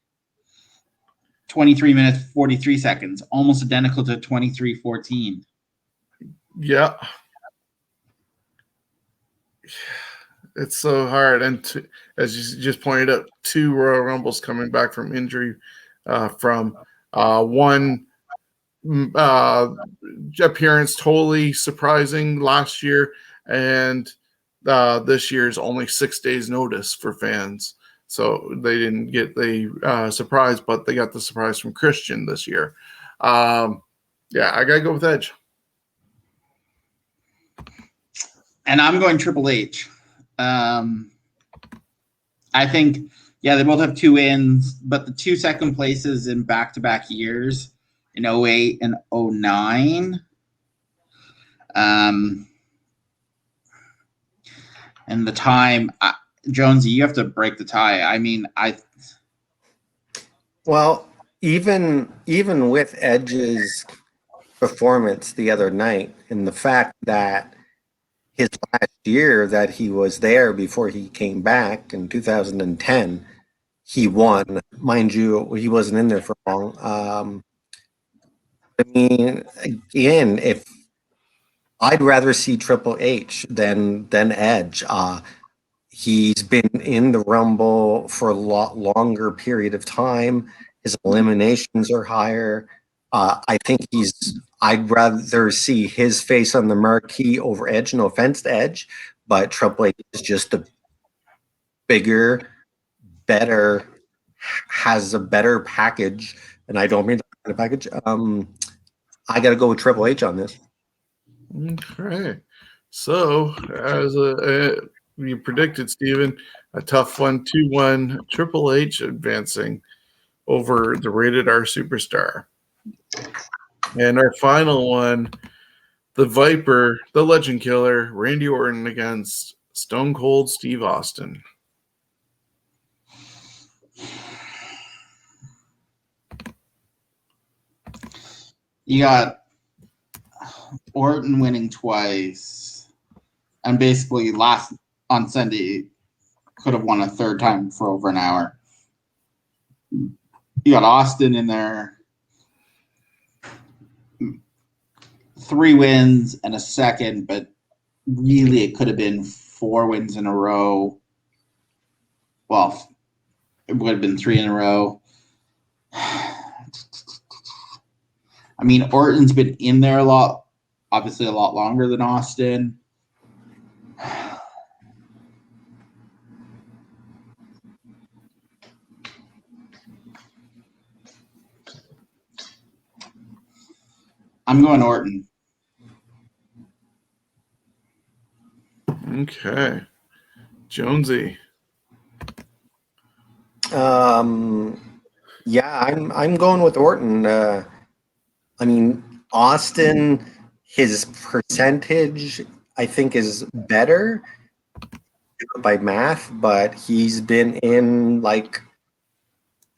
23 minutes, 43 seconds. Almost identical to 23-14. Yeah. It's so hard. And as you just pointed out, 2 Royal Rumbles coming back from injury from one appearance totally surprising last year, and this year's only 6 days notice for fans. So they didn't get the surprise, but they got the surprise from Christian this year. Yeah, I got to go with Edge. And I'm going Triple H. I think, yeah, they both have 2 wins, but the 2 second places in back-to-back years in 08 and 09. And the time, Jonesy, you have to break the tie. I mean, Well, even with Edge's performance the other night, and the fact that his last year that he was there before he came back in 2010, he won. Mind you, he wasn't in there for long. I mean, again, if I'd rather see Triple H than Edge. He's been in the Rumble for a lot longer period of time. His eliminations are higher. I think I'd rather see his face on the marquee over Edge. No offense to Edge, but Triple H is just a bigger, better, has a better package. And I don't mean the package. I got to go with Triple H on this. Okay. So, as you predicted, Steven, a tough one, 2-1, Triple H advancing over the Rated R Superstar. And our final one, the Viper, the Legend Killer, Randy Orton against Stone Cold Steve Austin. You got Orton winning twice, and basically last on Sunday could have won a third time for over an hour. You got Austin in there, 3 wins and a second, but really it could have been 4 wins in a row. Well, it would have been 3 in a row. I mean, Orton's been in there obviously a lot longer than Austin. I'm going Orton. Okay. Jonesy. Yeah, I'm going with Orton. I mean, Austin, his percentage, I think, is better by math, but he's been in like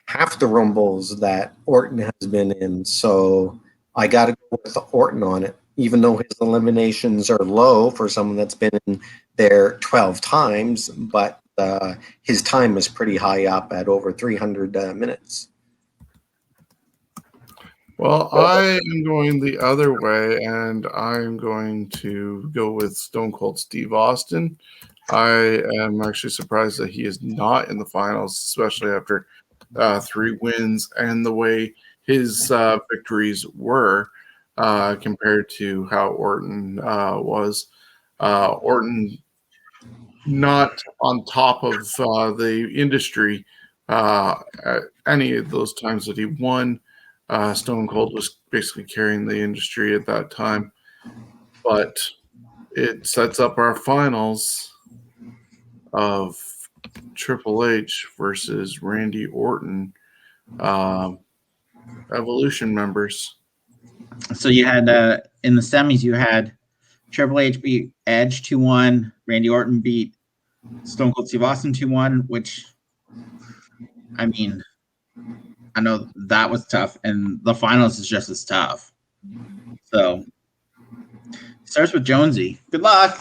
half the Rumbles that Orton has been in. So I got to go with Orton on it, even though his eliminations are low for someone that's been in there 12 times, but his time is pretty high up at over 300 minutes. Well, I am going the other way, and I'm going to go with Stone Cold Steve Austin. I am actually surprised that he is not in the finals, especially after 3 wins and the way his victories were compared to how Orton was. Orton not on top of the industry at any of those times that he won. Stone Cold was basically carrying the industry at that time. But it sets up our finals of Triple H versus Randy Orton, Evolution members. So you had in the semis, you had Triple H beat Edge 2-1. Randy Orton beat Stone Cold Steve Austin 2-1, which, I mean, I know that was tough, and the finals is just as tough. So, starts with Jonesy. Good luck.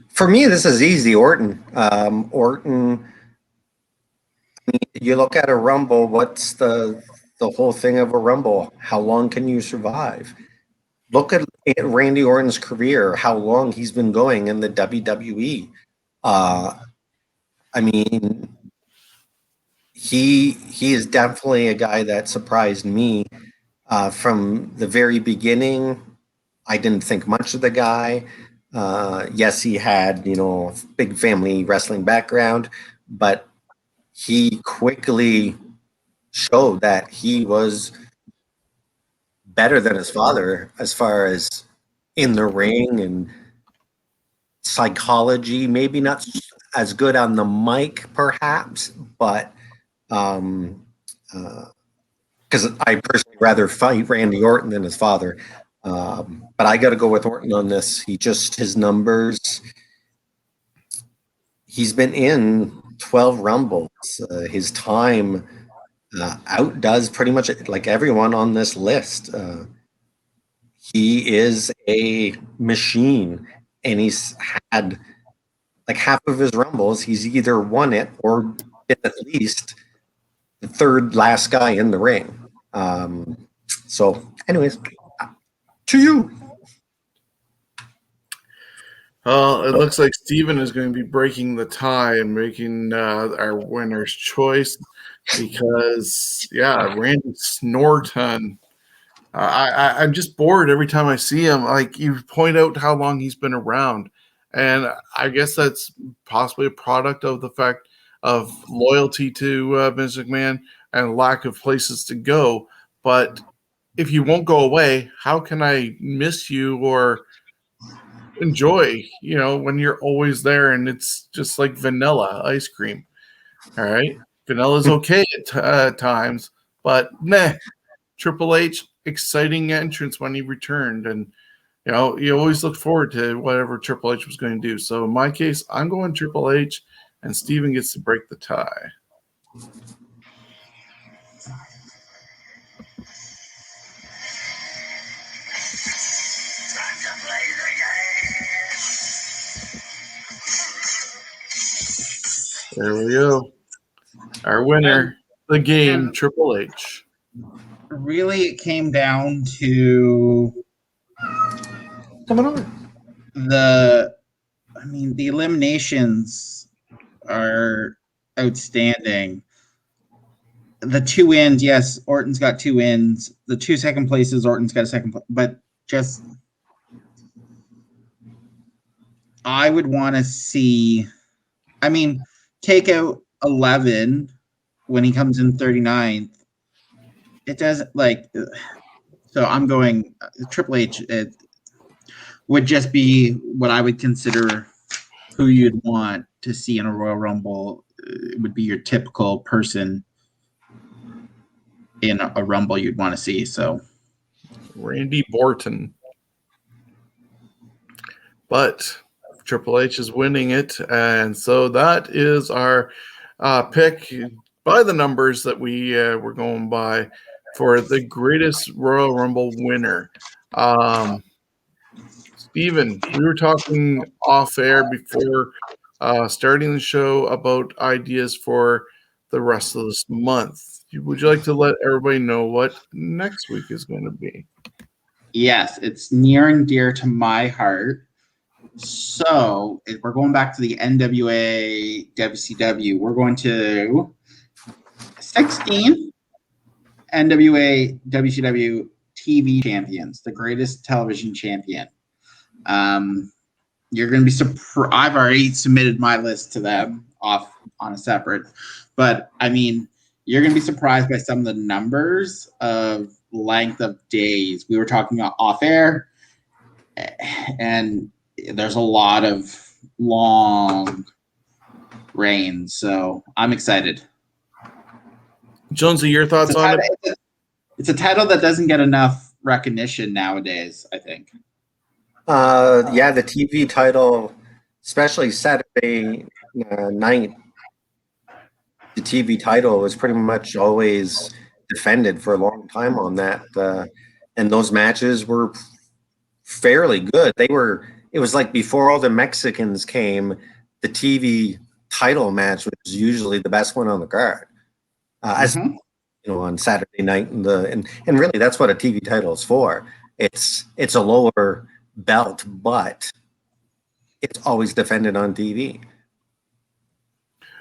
For me, this is easy. Orton. Orton. You look at a Rumble. What's the whole thing of a Rumble? How long can you survive? Look at Randy Orton's career. How long he's been going in the WWE. I mean, he is definitely a guy that surprised me from the very beginning. I didn't think much of the guy. Yes, he had, a big family wrestling background, but he quickly showed that he was better than his father as far as in the ring and psychology. Maybe not as good on the mic, perhaps, but because I personally rather fight Randy Orton than his father. But I got to go with Orton on this. His numbers. He's been in 12 Rumbles. His time outdoes pretty much like everyone on this list. He is a machine. and he's had like half of his Rumbles. He's either won it or been at least the third last guy in the ring. So, anyways, to you. It looks like Steven is going to be breaking the tie and making our winner's choice because, Randy Snorton. I'm just bored every time I see him. Like, you point out how long he's been around, and I guess that's possibly a product of the fact of loyalty to Vince McMahon and lack of places to go. But if you won't go away, how can I miss you or enjoy, when you're always there and it's just like vanilla ice cream? All right. Vanilla's okay at times, but meh. Triple H, exciting entrance when he returned. And, you always look forward to whatever Triple H was going to do. So in my case, I'm going Triple H, and Steven gets to break the tie. There we go. Our winner, the game, Triple H. Really, it came down to the eliminations are outstanding. The 2 wins, yes, Orton's got 2 wins. The 2 second places, Orton's got a second place. But just, I would want to see, take out 11 when he comes in 39th. It doesn't, so I'm going Triple H. It would just be what I would consider who you'd want to see in a Royal Rumble. It would be your typical person in a Rumble you'd want to see. So Randy Orton. But Triple H is winning it, and so that is our pick by the numbers that we were going by for the greatest Royal Rumble winner. Steven, we were talking off air before starting the show about ideas for the rest of this month. Would you like to let everybody know what next week is going to be? Yes, it's near and dear to my heart. So we're going back to the NWA WCW. We're going to 16 NWA WCW TV champions, the greatest television champion. You're going to be surprised. I've already submitted my list to them off on a separate, but you're going to be surprised by some of the numbers of length of days. We were talking off air, and there's a lot of long reigns, so I'm excited. Jonesy, your thoughts on it? It's a title that doesn't get enough recognition nowadays, I think. The TV title, especially Saturday night, the TV title was pretty much always defended for a long time on that, and those matches were fairly good. It was like before all the Mexicans came, the TV title match was usually the best one on the card. On Saturday night, and really that's what a TV title is for. It's a lower belt, but it's always defended on TV.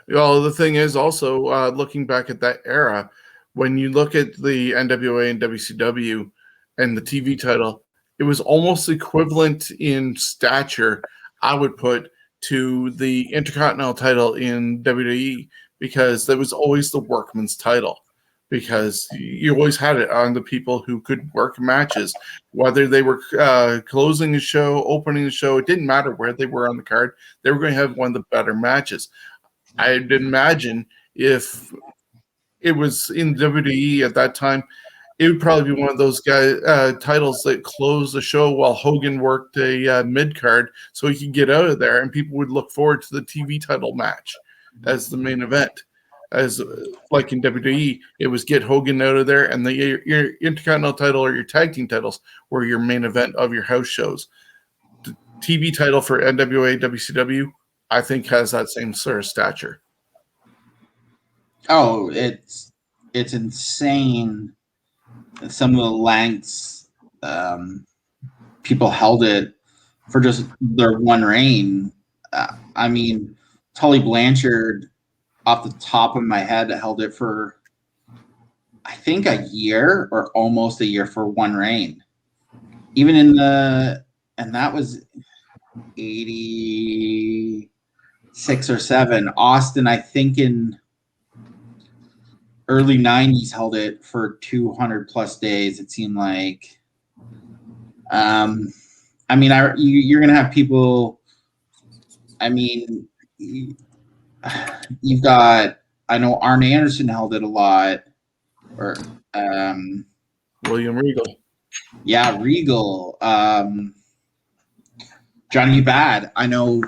Well, the thing is also looking back at that era, when you look at the NWA and WCW and the TV title, it was almost equivalent in stature, I would put, to the Intercontinental title in WWE, because that was always the workman's title, because you always had it on the people who could work matches, whether they were closing the show, opening the show. It didn't matter where they were on the card. They were going to have one of the better matches. I'd imagine if it was in WWE at that time, it would probably be one of those titles that closed the show while Hogan worked a mid card so he could get out of there, and people would look forward to the TV title match as the main event. As like in WWE, it was get Hogan out of there, and your Intercontinental title or your tag team titles were your main event of your house shows. TV title for NWA, WCW, I think has that same sort of stature. Oh, it's insane. Some of the lengths people held it for just their one reign. I mean, Tully Blanchard, off the top of my head, held it for, I think, a year or almost a year for one reign. Even and that was 86 or 7. Austin, I think in early 90s, held it for 200 plus days. It seemed like. I mean, you're going to have people. I mean, you've got, I know Arn Anderson held it a lot, or William Regal. Yeah, Regal. Johnny Bad. I know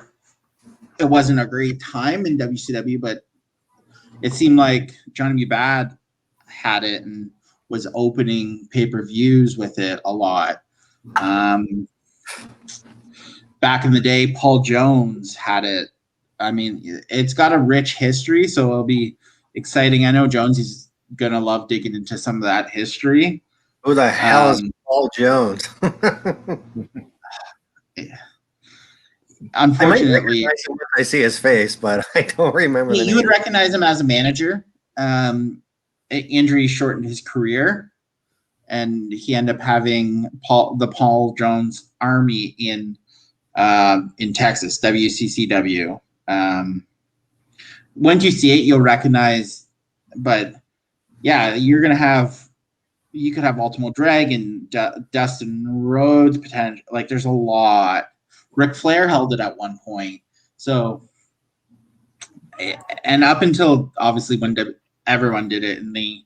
it wasn't a great time in WCW, but it seemed like Johnny Bad had it and was opening pay-per-views with it a lot. Back in the day, Paul Jones had it. I mean, it's got a rich history, so it'll be exciting. I know Jonesy's gonna love digging into some of that history. Who the hell is Paul Jones? Unfortunately, I see his face, but I don't remember the name. You would recognize him as a manager. Injury shortened his career, and he ended up having the Paul Jones Army in Texas, WCCW. When you see it, you'll recognize. But yeah, you could have Ultimo Dragon, Dustin Rhodes, potential. Like, there's a lot. Ric Flair held it at one point. So, and up until obviously when everyone did it in the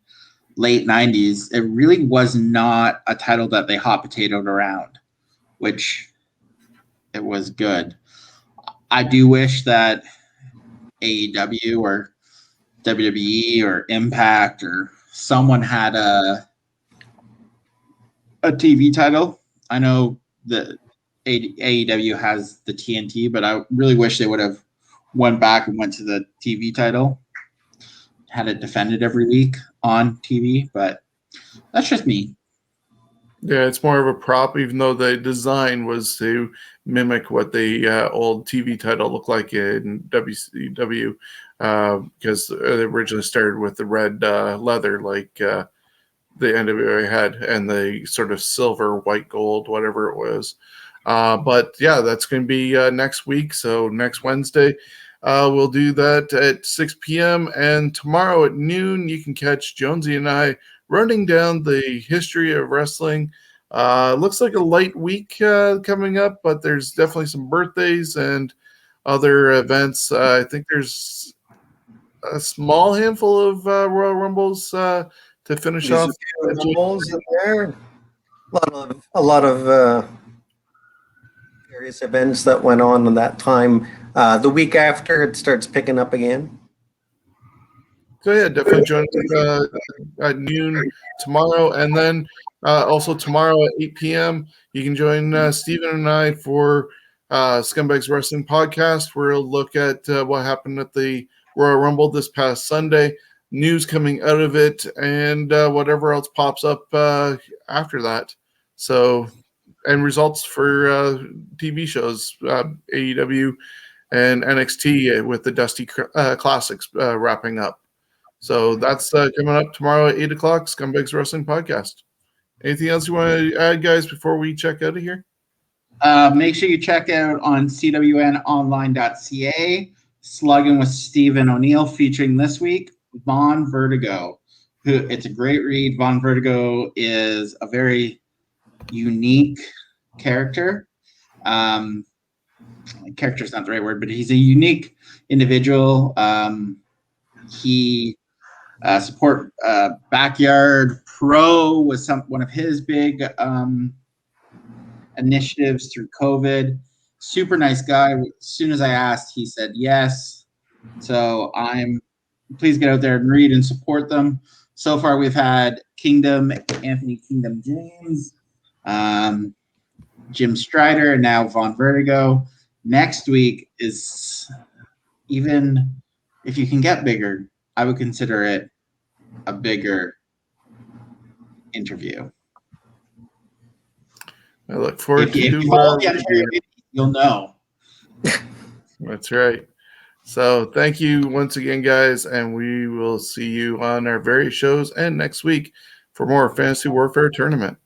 late 90s, it really was not a title that they hot potatoed around, which it was good. I do wish that AEW or WWE or Impact or someone had a TV title. I know that AEW has the TNT, but I really wish they would have went back and went to the TV title, had it defended every week on TV, but that's just me. Yeah, it's more of a prop, even though the design was to mimic what the old TV title looked like in WCW, because it originally started with the red leather like the NWA had, and the sort of silver, white, gold, whatever it was. But yeah, that's going to be next week. So next Wednesday, we'll do that at 6 p.m. And tomorrow at noon, you can catch Jonesy and I running down the history of wrestling. Looks like a light week coming up, but there's definitely some birthdays and other events. I think there's a small handful of Royal Rumbles to finish off. Rumbles in there. A lot of various events that went on in that time. The week after, it starts picking up again. So yeah, definitely join us at noon tomorrow, and then also tomorrow at 8 p.m. you can join Steven and I for Scumbags Wrestling Podcast, where we'll look at what happened at the Royal Rumble this past Sunday, news coming out of it, and whatever else pops up after that. So, and results for TV shows, AEW and NXT with the Dusty Classics wrapping up. So that's coming up tomorrow at 8 o'clock, Scumbags Wrestling Podcast. Anything else you want to add, guys, before we check out of here? Make sure you check out on cwnonline.ca, Slugging with Stephen O'Neill, featuring this week Von Vertigo. It's a great read. Von Vertigo is a very unique character. Character is not the right word, but he's a unique individual. He support Backyard Pro was one of his big initiatives through COVID. Super nice guy. As soon as I asked, he said yes. So please get out there and read and support them. So far, we've had Anthony Kingdom James, Jim Strider, and now Von Vertigo. Next week is, even if you can get bigger, I would consider it a bigger interview. I look forward If you to follow the Ontario, you'll know. That's right. So thank you once again, guys, and we will see you on our various shows and next week for more Fantasy Warfare Tournament.